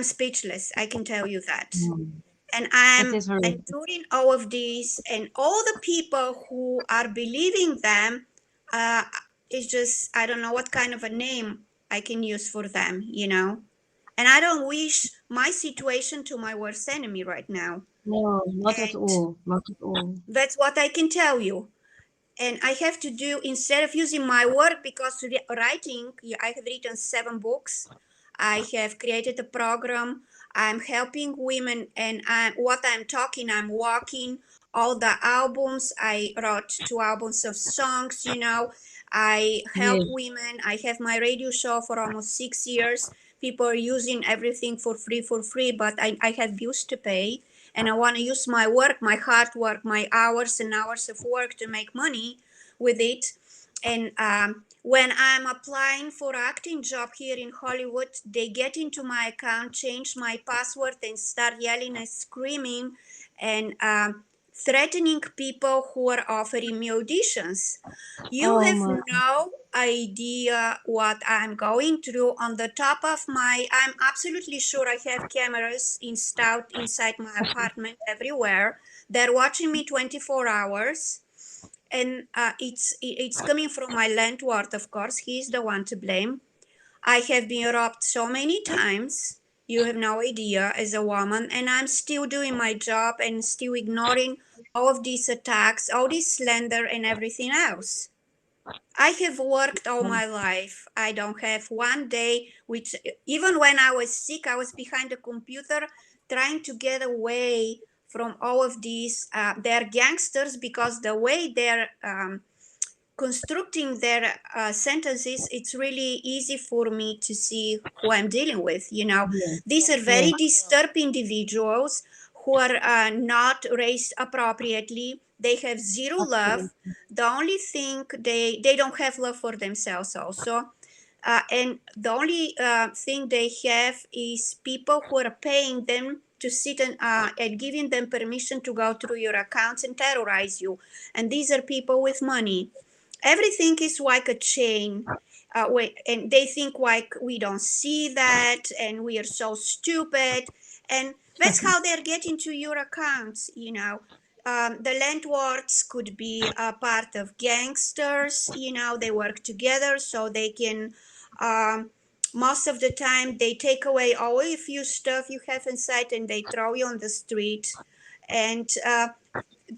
speechless. I can tell you that. Mm. And That I'm is horrific. enduring all of this, and all the people who are believing them, uh, is just, I don't know what kind of a name I can use for them, you know. And I don't wish my situation to my worst enemy right now. No, not at And all. Not at all. that's what I can tell you. And I have to do, instead of using my work, because writing, I have written 7 books. I have created a program. I'm helping women, and what I'm talking, I'm walking. All the albums, I wrote 2 albums of songs, you know. I help Yes. women. I have my radio show for almost 6 years. People are using everything for free, but I have bills to pay, and I want to use my work, my hard work, my hours and hours of work to make money with it. And when I'm applying for acting job here in Hollywood, they get into my account, change my password, and start yelling and screaming and threatening people who are offering me auditions. You Oh have my. no idea what I'm going through. On the top of my, I'm absolutely sure I have cameras installed inside my apartment everywhere. They're watching me 24 hours. And it's coming from my landlord, of course. He's the one to blame. I have been robbed so many times. You have no idea, as a woman, and I'm still doing my job and still ignoring all of these attacks, all this slander, and everything else. I have worked all my life. I don't have one day, which, even when I was sick, I was behind the computer trying to get away from all of these. They're gangsters because the way they're constructing their sentences, it's really easy for me to see who I'm dealing with. You know, Yes. these are Yes. very disturbed individuals who are not raised appropriately. They have zero love. Absolutely. The only thing they don't have love for themselves also. And the only thing they have is people who are paying them to sit and giving them permission to go through your accounts and terrorize you. And these are people with money. Everything is like a chain. And they think like we don't see that and we are so stupid. And that's how they're getting to your accounts, you know. The landlords could be a part of gangsters, you know, they work together so they can, um, most of the time, they take away all of your stuff you have inside and they throw you on the street. And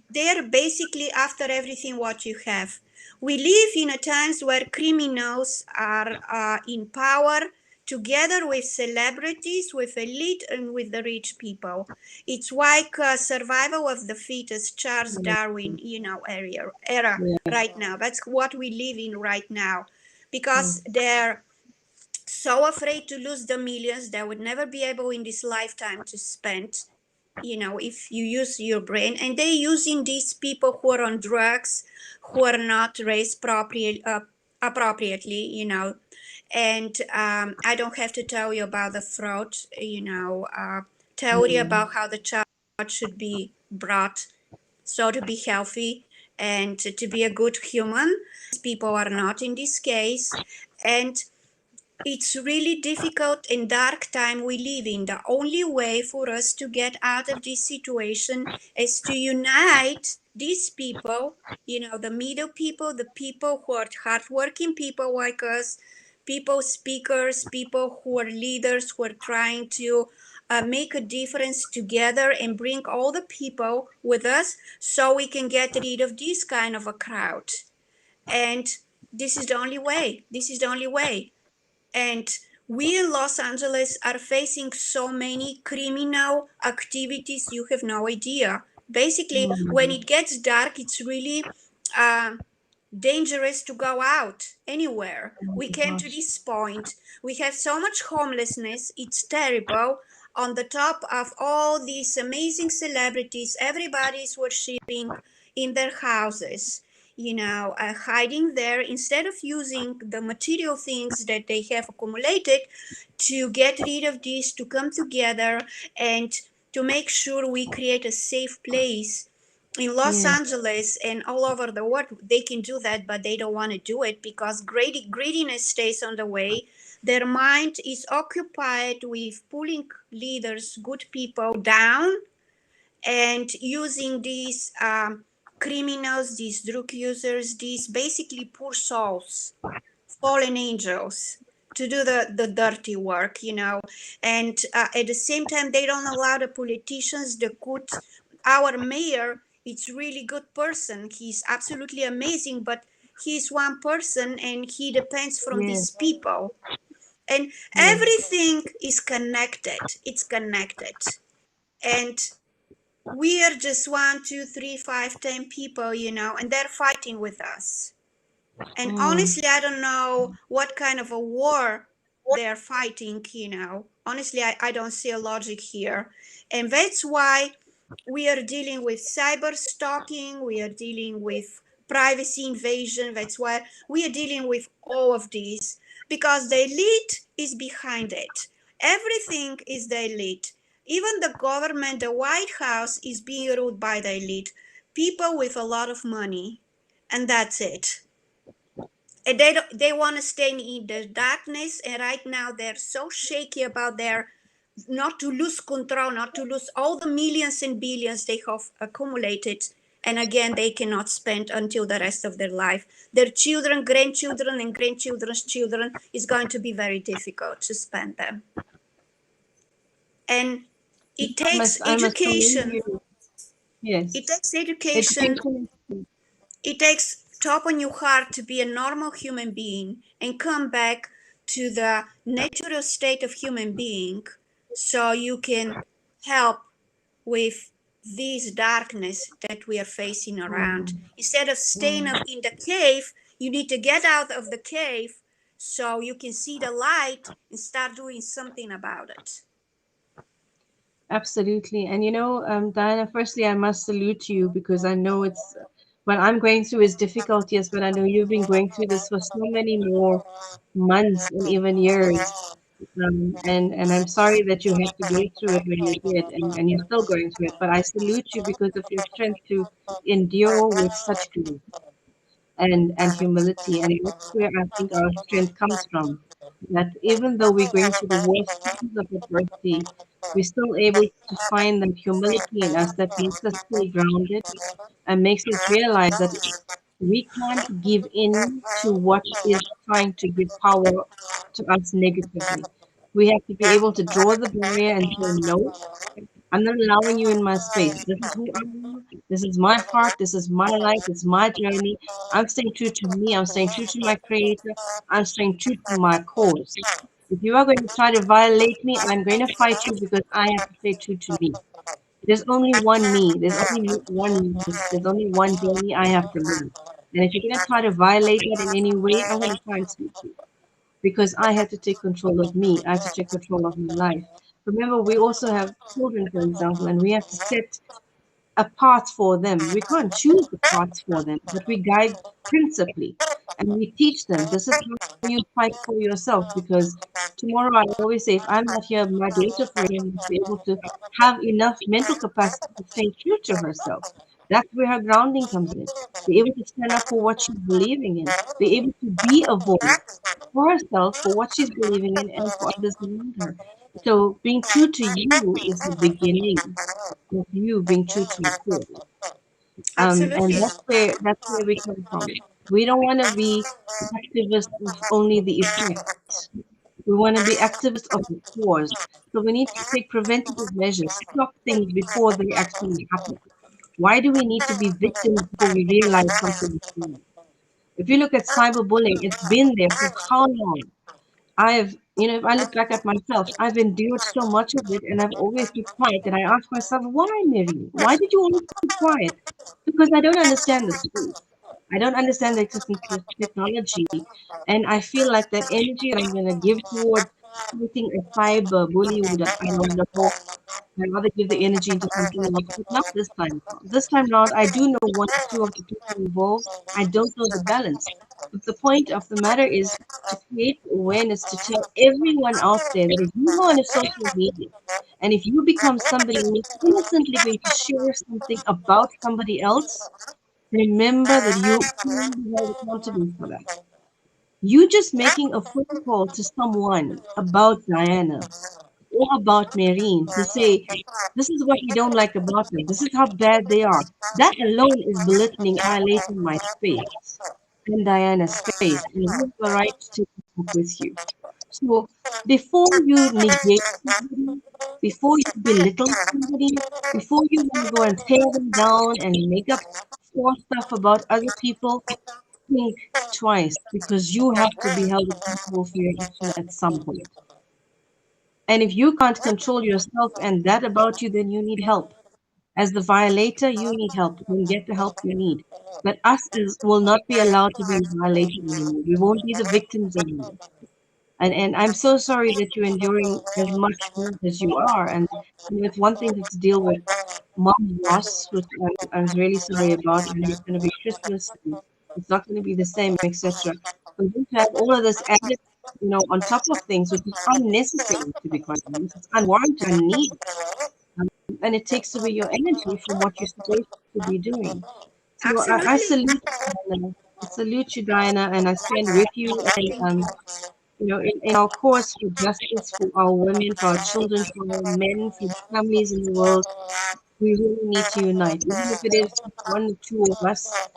they're basically after everything what you have. We live in a times where criminals are in power together with celebrities, with elite, and with the rich people. It's like survival of the fittest, Charles Darwin, you know, era Yeah. right now. That's what we live in right now, because Mm. they're so afraid to lose the millions they would never be able in this lifetime to spend, you know, if you use your brain. And they're using these people who are on drugs, who are not raised appropriately, you know. And I don't have to tell you about the fraud, you know, theory Mm. about how the child should be brought so to be healthy and to be a good human. People are not in this case. And it's really difficult and dark time we live in. The only way for us to get out of this situation is to unite these people, you know, the middle people, the people who are hardworking people like us, people speakers, people who are leaders, who are trying to make a difference together and bring all the people with us so we can get rid of this kind of a crowd. And this is the only way. This is the only way. And We in Los Angeles are facing so many criminal activities, you have no idea. Basically, when Mm. it gets dark, it's really uh, dangerous to go out anywhere. Oh We my came to gosh. this point. We have so much homelessness. It's terrible. On the top of all these amazing celebrities, everybody is worshiping in their houses, hiding there instead of using the material things that they have accumulated to get rid of this, to come together and to make sure we create a safe place in Los Yes, Angeles and all over the world. They can do that, but they don't want to do it because greediness stays on the way. Their mind is occupied with pulling leaders, good people down, and using these criminals, these drug users, these basically poor souls, fallen angels, to do the dirty work, and at the same time they don't allow the politicians, the good. Our mayor, it's really good person, he's absolutely amazing, but he's one person and he depends from yes, these people, and yes. everything is connected, it's connected, and we are just one, two, three, five, 10 people, and they're fighting with us. And Mm. honestly, I don't know what kind of a war they're fighting, Honestly, I don't see a logic here. And that's why we are dealing with cyber stalking, we are dealing with privacy invasion. That's why we are dealing with all of these because the elite is behind it. Everything is the elite. Even the government, the White House is being ruled by the elite. People with a lot of money. And that's it. And they want to stay in the darkness, and right now they're so shaky about their not to lose control, not to lose all the millions and billions they have accumulated, and again they cannot spend until the rest of their life. Their children, grandchildren, and grandchildren's children is going to be very difficult to spend them. And it takes I must commend education. you. It Yes. takes education. Education is It takes top on your heart to be a normal human being and come back to the natural state of human being so you can help with this darkness that we are facing around. mm, Instead of staying mm. in the cave, you need to get out of the cave so you can see the light and start doing something about it. Absolutely. And Diana, firstly, I must salute you because I know what I'm going through is difficult, yes, but I know you've been going through this for so many more months and even years. And I'm sorry that you had to go through it when you did, and you're still going through it. But I salute you because of your strength to endure with such grace and humility. And that's where I think our strength comes from. That even though we're going through the worst times of adversity, we're still able to find that humility in us that makes us stay grounded and makes us realize that we can't give in to what is trying to give power to us negatively. We have to be able to draw the barrier and say, no, I'm not allowing you in my space. This is who I am. This is my heart. This is my life. It's my journey. I'm staying true to me. I'm staying true to my creator. I'm staying true to my cause. If you are going to try to violate me, I'm going to fight you because I have to stay true to me. There's only one me. There's only one life. There's only one journey I have to live. And if you're going to try to violate that in any way, I'm going to try and stop you because I have to take control of me. I have to take control of my life. Remember, we also have children, for example, and we have to set a path for them. We can't choose the paths for them, but we guide principally and we teach them this is how you fight for yourself because tomorrow I always say if I'm not here, my daughter, for example, must be able to have enough mental capacity to stay true to herself. That's where her grounding comes in. Be able to stand up for what she's believing in, be able to be a voice for herself, for what she's believing in, and for others around her. So being true to you is the beginning of you being true to your core. And Absolutely. that's where we come from. We don't want to be activists of only the effect. We want to be activists of the cause. So we need to take preventative measures, stop things before they actually happen. Why do we need to be victims before we realize something is wrong? If you look at cyberbullying, it's been there for how long? I've If I look back at myself, I've endured so much of it and I've always kept quiet. And I ask myself, why, Mary? Why did you always keep quiet? Because I don't understand the space. I don't understand the existence of technology. And I feel like that energy that I'm going to give towards fighting a cyber bully who I don't know, I'd rather give the energy into something else, but not this time around. This time around, I do know one or two of the people involved. I don't know the balance. But the point of the matter is to create awareness, to tell everyone out there that if you go on a social media and if you become somebody who is innocently going to share something about somebody else, remember that you can be held accountable for that. You just making a phone call to someone about Diana or about Marine to say, this is what we don't like about them. This is how bad they are. That alone is belittling, annihilating my space and Diana's space. And you have the right to take it up with you. So before you negate somebody, before you belittle somebody, before you want to go and tear them down and make up false stuff about other people, think twice because you have to be held accountable for your action at some point. And if you can't control yourself and that about you, then you need help. As the violator, you need help. Then get the help you need. But will not be allowed to be violated anymore. We won't be the victims anymore. And I'm so sorry that you're enduring as much hurt as you are. And it's one thing to deal with mom's loss, which I was really sorry about. And it's going to be Christmas, and it's not going to be the same, etc. But you have all of this added, on top of things, which is unnecessary, to be quite honest. It's unwarranted, unneeded, and it takes away your energy from what you're supposed to be doing. So I Absolutely. salute you, Diana. I salute you, Diana, and I stand with you. And Thank you. in our cause for justice, for our women, for our children, for our men, for the families in the world, we really need to unite. Even if it is just one or two of us,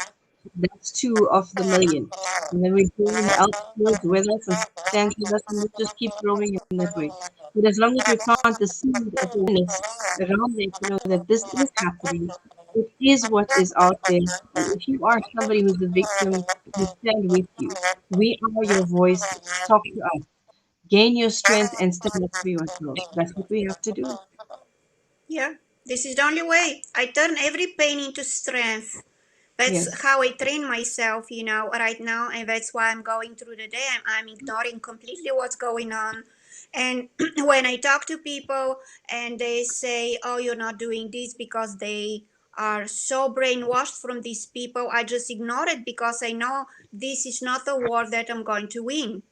that's two of the million. And then we bring in else goes with us and stands with us, and we just keep growing in that way. But as long as we plant the seed of awareness around it, that this is happening, it is what is out there. And if you are somebody who's a victim, we stand with you. We are your voice. Talk to us. Gain your strength and stand up for yourself. That's what we have to do. Yeah, this is the only way. I turn every pain into strength. That's Yes. how I train myself, right now, and that's why I'm going through the day. I'm ignoring completely what's going on. And when I talk to people and they say, oh, you're not doing this because they are so brainwashed from these people, I just ignore it because I know this is not the war that I'm going to win.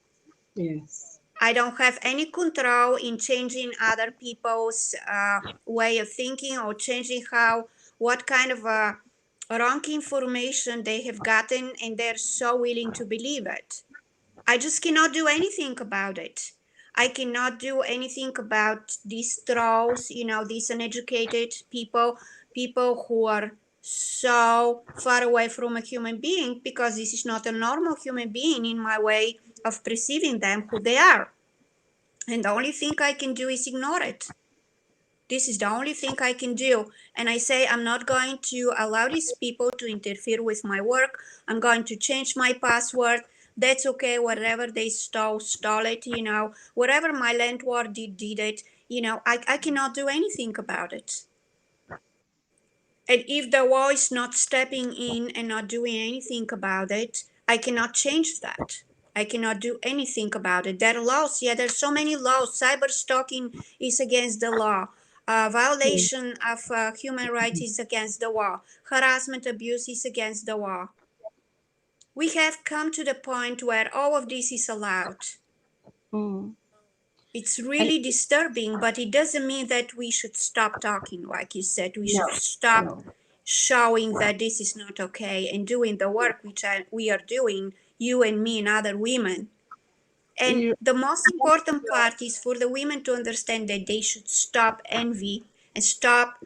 Yes. I don't have any control in changing other people's way of thinking or changing what kind of wrong information they have gotten and they're so willing to believe it. I just cannot do anything about it. I cannot do anything about these trolls, these uneducated people, people who are so far away from a human being because this is not a normal human being in my way of perceiving them who they are. And the only thing I can do is ignore it. This is the only thing I can do. And I say, I'm not going to allow these people to interfere with my work. I'm going to change my password. That's okay. Whatever they stole it, whatever my landlord did it, I cannot do anything about it. And if the law is not stepping in and not doing anything about it, I cannot change that. I cannot do anything about it. There are laws. Yeah, there's so many laws. Cyberstalking is against the law. Yes. Violation of human rights is against the law. Harassment abuse is against the law. We have come to the point where all of this is allowed. Mm. It's And really disturbing, but it doesn't mean that we should stop talking. Like you said, we no, should stop no. showing that this is not okay and doing the work we are doing, you and me and other women. And You, the most important part is for the women to understand that they should stop envy and stop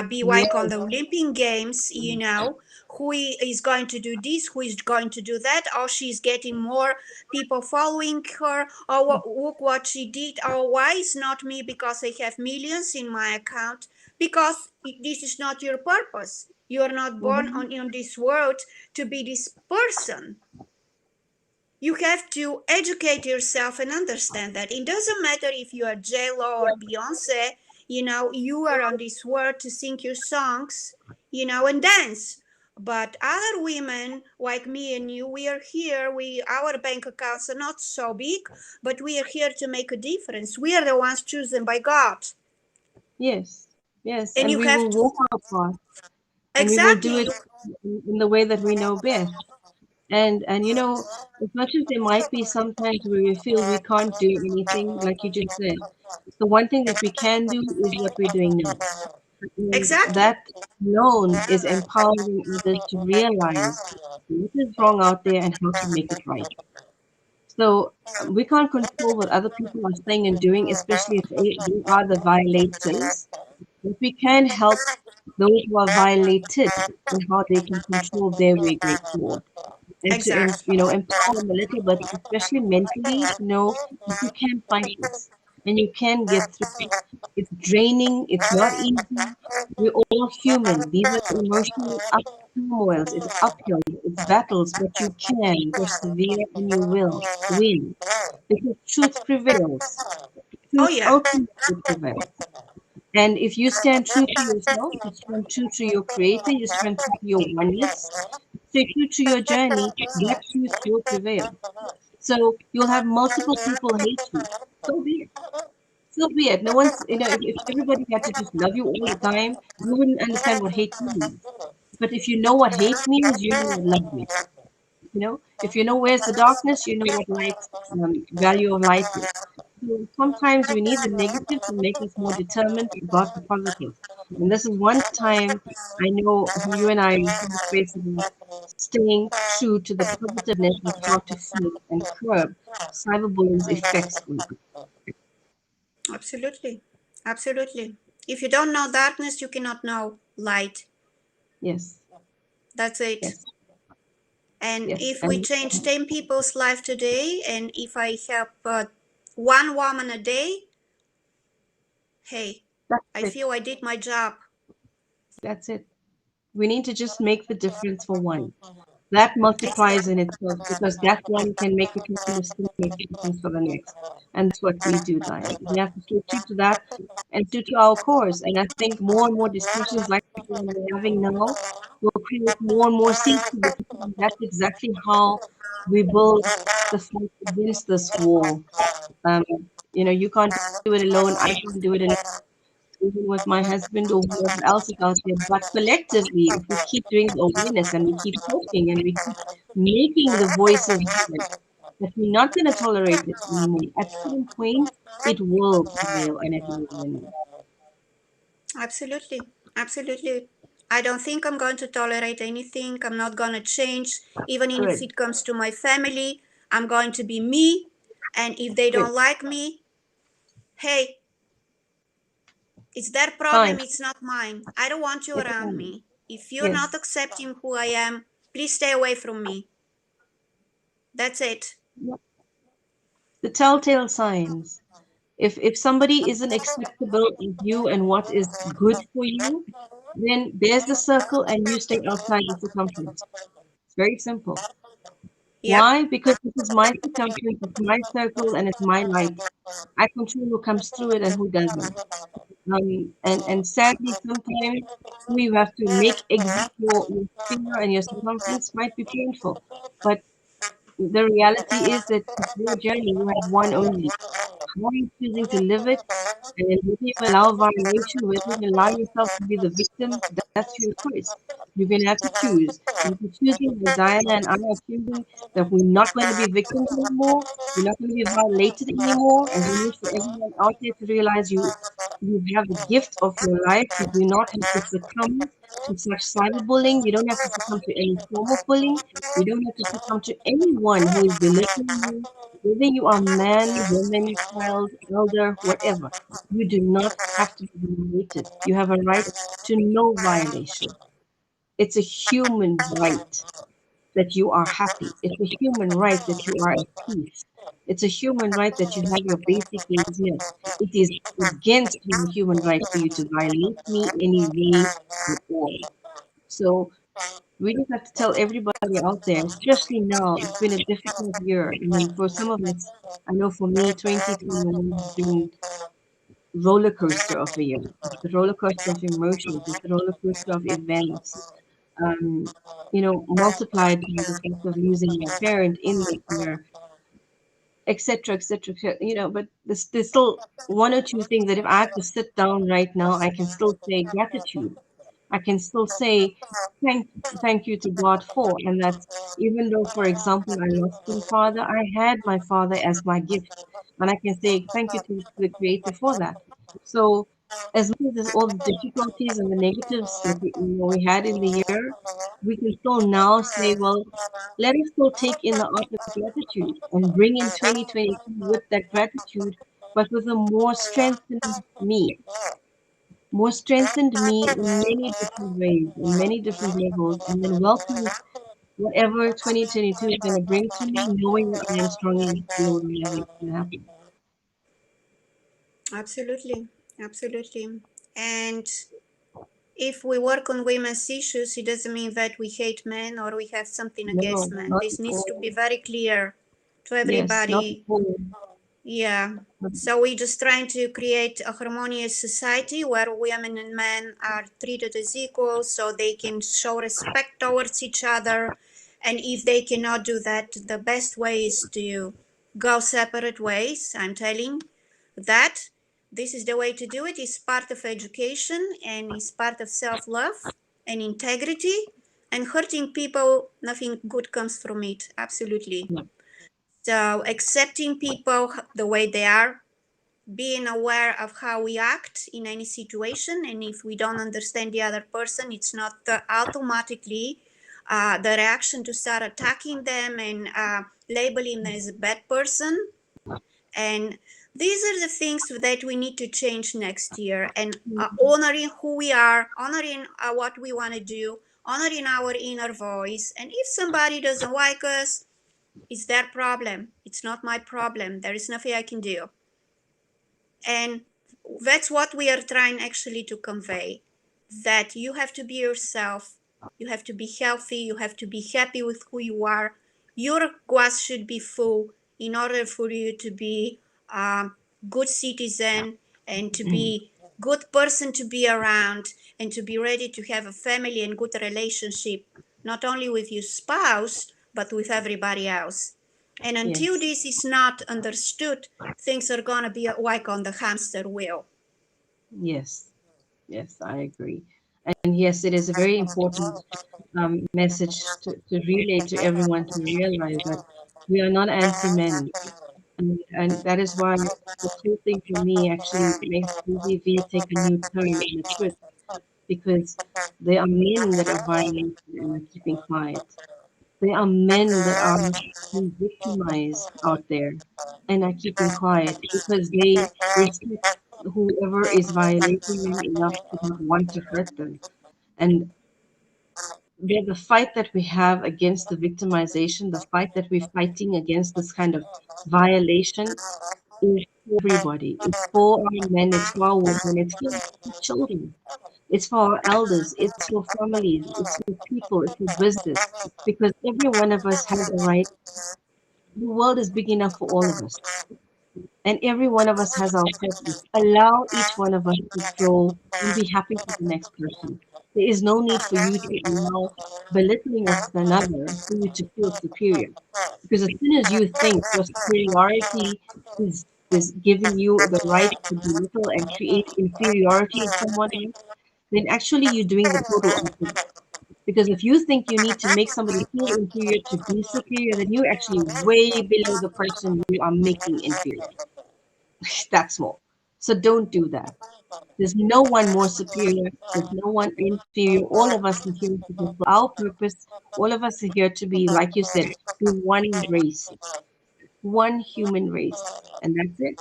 be like on yes. the Olympic Games, who is going to do this, who is going to do that, or she's getting more people following her, or look what she did, or why it's not me because I have millions in my account, because this is not your purpose. You are not born Mhm. in this world to be this person. You have to educate yourself and understand that it doesn't matter if you are J-Lo or Beyonce, you are on this world to sing your songs, and dance. But other women like me and you, we are here. Our bank accounts are not so big, but we are here to make a difference. We are the ones chosen by God. Yes, yes, And and you we have will to, walk our path, and we will do exactly. it in the way that we know best. And as much as there might be sometimes where we feel we can't do anything, like you just said, the one thing that we can do is what we're doing now. And Exactly. that alone is empowering others to realize what is wrong out there and how to make it right. So we can't control what other people are saying and doing, especially if they are the violators. But we can help those who are violated in how they can control their way forward and to Exactly. empower them a little bit, especially mentally, to know that you can fight this and you can get through it. It's draining. It's not easy. We're all human. These are emotional up turmoils. It's uphill. It's battles, but you can persevere and you will win because truth prevails. Oh, Truth yeah. ultimately prevails. And if you stand true to yourself, you stand true to your creator, you stand true to your oneness, stay true to your journey, that truth will prevail. So you'll have multiple people hate you. So be it. So be it. No one's, if everybody had to just love you all the time, you wouldn't understand what hate means. But if you know what hate means, you know what love means. If you know where's the darkness, you know what light, value of light is. So sometimes we need the negative to make us more determined about the positive. And this is one time I know you and I have space about staying true to the positiveness of how to face and curb cyberbullying's effects on us. Absolutely. Absolutely. If you don't know darkness, you cannot know light. Yes, That's it. yes, And yes. if we And change 10 people's life today, and if I help one woman a day, hey, that's I it. feel I did my job. That's it. We need to just make the difference for one. That multiplies in itself because that one can make a catalyst to make a difference for the next. And that's what we do, Diane. We have to stay true to that and true to our course. And I think more and more discussions like the one we're having now will create more and more seeds to the people. And that's exactly how we build the fight against this war. Um, you can't do it alone. I can't do it alone even with my husband or whoever else is out there. But collectively, if we keep doing the awareness and we keep talking and we keep making the voices heard, that we're not going to tolerate it anymore. At some point, it will prevail and it will win. Absolutely. Absolutely. I don't think I'm going to tolerate anything. I'm not going to change. Even if Good, it comes to my family, I'm going to be me. And if they good, don't like me, hey, it's their fine. problem, it's not mine. I don't want you It's around fine. me. If you're not Yes. accepting who I am, please stay away from me. That's it. The telltale signs. If somebody isn't acceptable of you and what is good for you, then there's the circle and you stay outside the circumference. It's very simple. Yep. Why? Because this is my circumference, it's my circle, and it's my light. I control who comes through it and who doesn't. And sadly, sometimes who you have to make exit your sphere and your circumference might be painful. But the reality is that it's your journey. You have one only. How are you choosing to live it? And then whether you allow violation, whether you allow yourself to be the victim, that's your choice. You're going to have to choose. And if you're choosing, as Diana and I are choosing, that we're not going to be victims anymore, we're not going to be violated anymore, and we need for everyone out there to realize you have the gift of your life. You do not have to succumb to such cyberbullying. You don't have to succumb to any form of bullying. You don't have to succumb to anyone who is belittling you, whether you are man, woman, child, elder, whatever. You do not have to be violated. You have a right to no violation. It's a human right that you are happy. It's a human right that you are at peace. It's a human right that you have your basic needs met. It is against my human right for you to violate me any way at all. So We just have to tell everybody out there, especially now, it's been a difficult year. I mean, for some of us, I know for me, 2021 has been roller coaster of a year. It's the roller coaster of emotions. It's the roller coaster of events. Um, multiplied by the fact of losing my parent in that year, etc., etc. But there's still one or two things that if I have to sit down right now, I can still say gratitude. I can still say thank thank you to God for, and that's even though, for example, I lost my father, I had my father as my gift, and I can say thank you to the Creator for that. So, as much as there's all the difficulties and the negatives that we had in the year, we can still now say, well, let us still take in the art of gratitude and bring in 2022 with that gratitude, but with a more strengthened me in many different ways, in many different levels, and then welcome whatever 2022 is going to bring to me, knowing that I am strong enough to know whatever is going to happen. Absolutely, absolutely. And if we work on women's issues, it doesn't mean that we hate men or we have something No, against men. not This at needs to be all. very clear to Yes, not at everybody. all. Yeah. So we're just trying to create a harmonious society where women and men are treated as equals so they can show respect towards each other. And if they cannot do that, the best way is to go separate ways. I'm telling that this is the way to do it. It's part of education and it's part of self-love and integrity. And hurting people, nothing good comes from it. Absolutely. Yeah. So accepting people the way they are, being aware of how we act in any situation, and if we don't understand the other person, it's not automatically the reaction to start attacking them and labeling them as a bad person. And these are the things that we need to change next year, and honoring who we are, honoring what we want to do, honoring our inner voice. And if somebody doesn't like us, it's their problem. It's not my problem. There is nothing I can do. And that's what we are trying actually to convey, that you have to be yourself, you have to be healthy, you have to be happy with who you are. Your glass should be full in order for you to be a good citizen and to Mm. be good person to be around and to be ready to have a family and good relationship, not only with your spouse but with everybody else. And until Yes, this is not understood, things are going to be like on the hamster wheel. yes, yes, I agree. And yes, it is a very important message to relay to everyone to realize that we are not anti-men. And that is why this whole thing for me actually makes BBV take a new turn and a twist because there are men that are violating and are keeping quiet. There are men that are being victimized out there and are keeping quiet because they respect whoever is violating them enough to not want to hurt them. And the fight that we have against the victimization, the fight that we're fighting against this kind of violation is for everybody. It's for our men, it's for our women, it's for children, it's for our elders, it's for families, it's for people, it's for business. Because every one of us has a right. The world is big enough for all of us, and every one of us has our purpose. Allow each one of us to grow and be happy for the next person. There is no need for you to allow belittling of another for you to feel superior. Because as soon as you think your superiority is giving you the right to belittle and create inferiority in someone else, then actually you're doing the total opposite. Because if you think you need to make somebody feel inferior to be superior, then you're actually way below the person you are making inferior. That's small. So don't do that. There's no one more superior. There's no one inferior. All of us are here to fulfill our purpose. All of us are here to be, like you said, be one race, one human race. And that's it.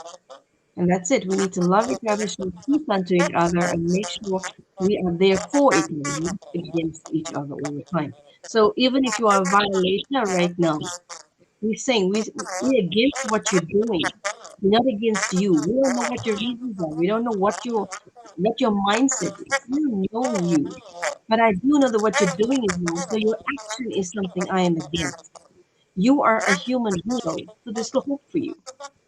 And that's it. We need to love each other, show peace unto each other, and make sure we are there for each other, not against each other all the time. So even if you are a violator right now, we're saying we're against what you're doing. We're not against you. We don't know what your reasons are. We don't know what your mindset is. We don't know you. But I do know that what you're doing is wrong. So your action is something I am against. You are a human hero, so there's still hope for you.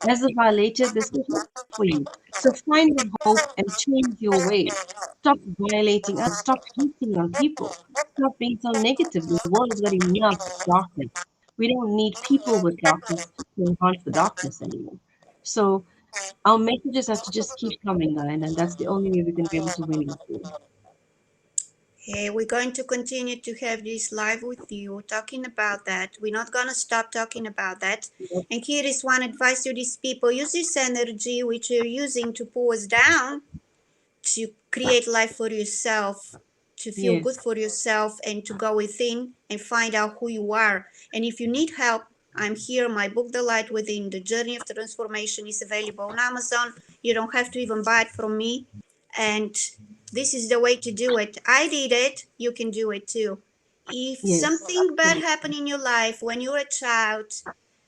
As a violator, there's still hope for you. So find the hope and change your ways. Stop violating others. Stop hating on people. Stop being so negative. The world has got enough darkness. We don't need people with darkness to enhance the darkness anymore. So our messages have to just keep coming, Nine, and that's the only way we're going to be able to win this war. Hey, we're going to continue to have this live with you, talking about that. We're not going to stop talking about that. Yep. And here is one advice to these people: use this energy which you're using to pull us down to create life for yourself, to feel good Yes. for yourself, and to go within and find out who you are. And if you need help, I'm here. My book, The Light Within, The Journey of Transformation, is available on Amazon. You don't have to even buy it from me. And this is the way to do it. I did it. You can do it too. If Yes. something bad Right. happened in your life when you were a child,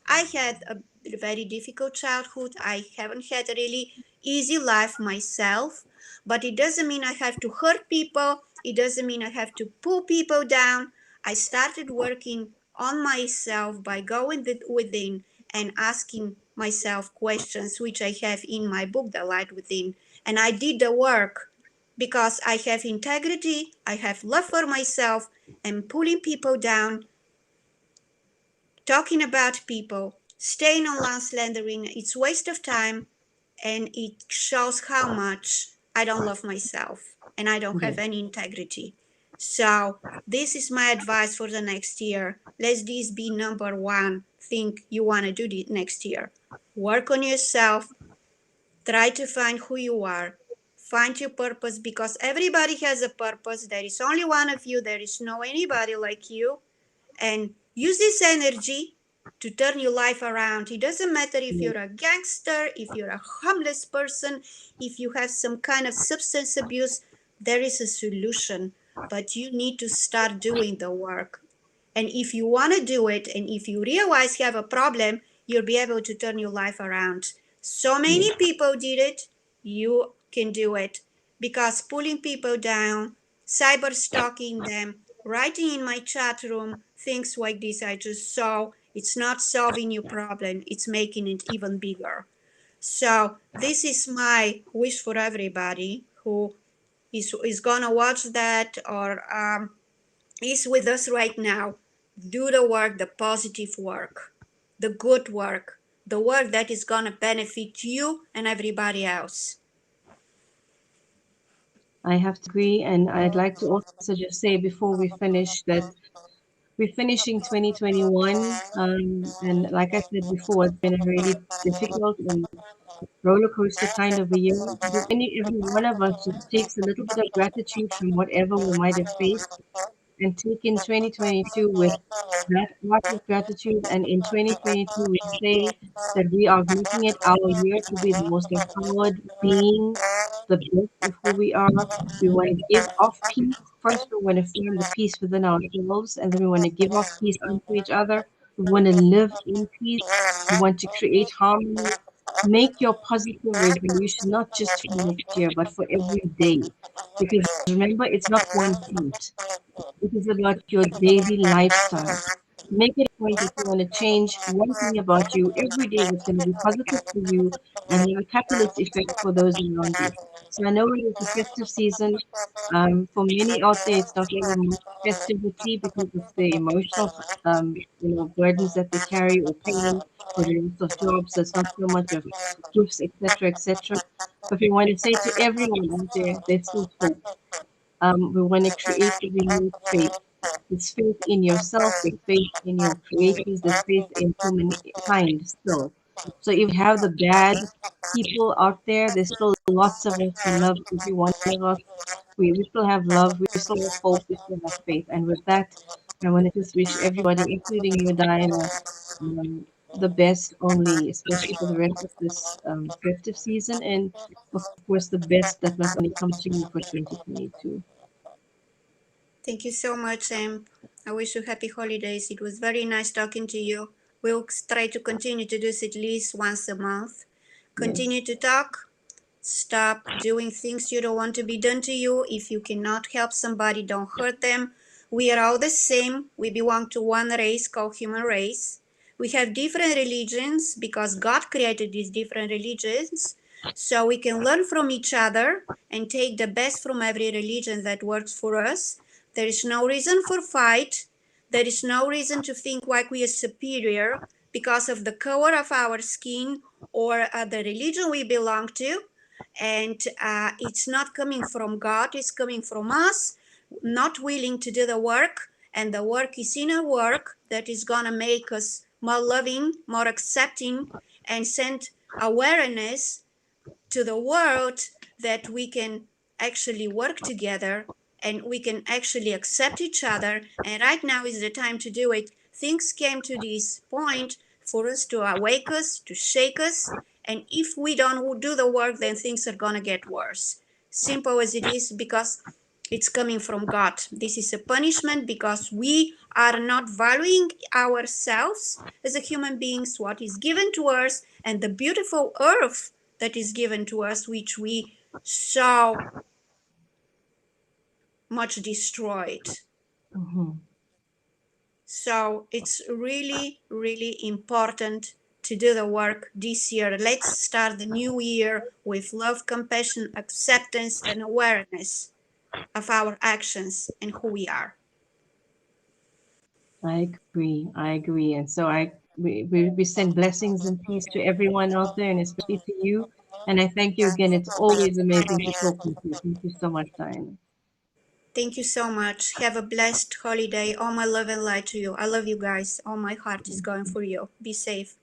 I had a very difficult childhood. I haven't had a really easy life myself, but it doesn't mean I have to hurt people. It doesn't mean I have to pull people down. I started working on myself by going within and asking myself questions, which I have in my book, The Light Within. And I did the work because I have integrity, I have love for myself, and pulling people down, talking about people, staying online slandering, it's waste of time, and it shows how much I don't love myself and I don't have Yes. any integrity. So this is my advice for the next year. Let this be number one thing you want to do next year. Work on yourself, try to find who you are, find your purpose, because everybody has a purpose. There is only one of you, there is no anybody like you. And use this energy to turn your life around. It doesn't matter if Yes. you're a gangster, if you're a homeless person, if you have some kind of substance abuse, there is a solution, but you need to start doing the work. And if you want to do it, and if you realize you have a problem, you'll be able to turn your life around. So Yes. many people did it, you can do it. Because pulling people down, cyber stalking them, writing in my chat room, things like this I just saw, it's not solving your problem, it's making it even bigger. So this is my wish for everybody who is gonna watch that or is with us right now. Do the work, the positive work, the good work, the work that is gonna benefit you and everybody else. I have to agree, and I'd like to also just say before we finish that we're finishing 2021, and like I said before, it's been a really difficult and roller coaster kind of a year. But every one of us just takes a little bit of gratitude from whatever we might have faced and take in 2022 with that heart of gratitude. And in 2022, we say that we are making it our year to be the most empowered being, the best of who we are. We want to give off peace. First, we want to find the peace within ourselves, and then we want to give off peace unto each other. We want to live in peace. We want to create harmony. Make your positive resolution not just for next year, but for every day. Because remember, it's not one point. It is about your daily lifestyle. Make it a point if you want to change one thing about you every day that's going to be positive for you and have a catalyst effect for those around you. So I know it is the festive season. For many out there, it's not really much festivity because of the emotional, burdens that they carry or pain or the loss of jobs. So it's not so much of gifts, etc., etc. But we want to say to everyone out there, there's still hope. We want to create the renewed faith. There's faith in yourself, there's faith in your creators, there's faith in humankind still. So if we have the bad people out there, there's still lots of us who love every one of us. We still have love, we still have hope, we still have faith. And with that, I want to just wish everybody, including you, Diana, the best only, especially for the rest of this festive season. And of course, the best that must only come to you for 2022. Thank you so much, Sam. I wish you happy holidays. It was very nice talking to you. We'll try to continue to do this at least once a month. Yes. Continue to talk, Stop doing things you don't want to be done to you. If you cannot help somebody, don't hurt them. We are all the same. We belong to one race called human race. We have different religions because God created these different religions, so we can learn from each other and take the best from every religion that works for us. There is no reason for fight. There is no reason to think like we are superior because of the color of our skin or the religion we belong to. And it's not coming from God, it's coming from us not willing to do the work. And the work is inner work that is going to make us more loving, more accepting, and send awareness to the world that we can actually work together and we can actually accept each other. And right now is the time to do it. Things came to this point for us to awake us, to shake us. And if we don't do the work, then things are going to get worse. Simple as it is, because it's coming from God. This is a punishment because we are not valuing ourselves as a human beings, what is given to us, and the beautiful earth that is given to us, which we so much destroyed. Mhm. So it's really, really important to do the work this year. Let's start the new year with love, compassion, acceptance, and awareness of our actions and who we are. I agree. I agree. And so we send blessings and peace to everyone out there, and especially to you. And I thank you again. It's always amazing to talk with you. Thank you so much, Diana. Thank you so much. Have a blessed holiday. All my love and light to you. I love you guys. All my heart is going for you. Be safe.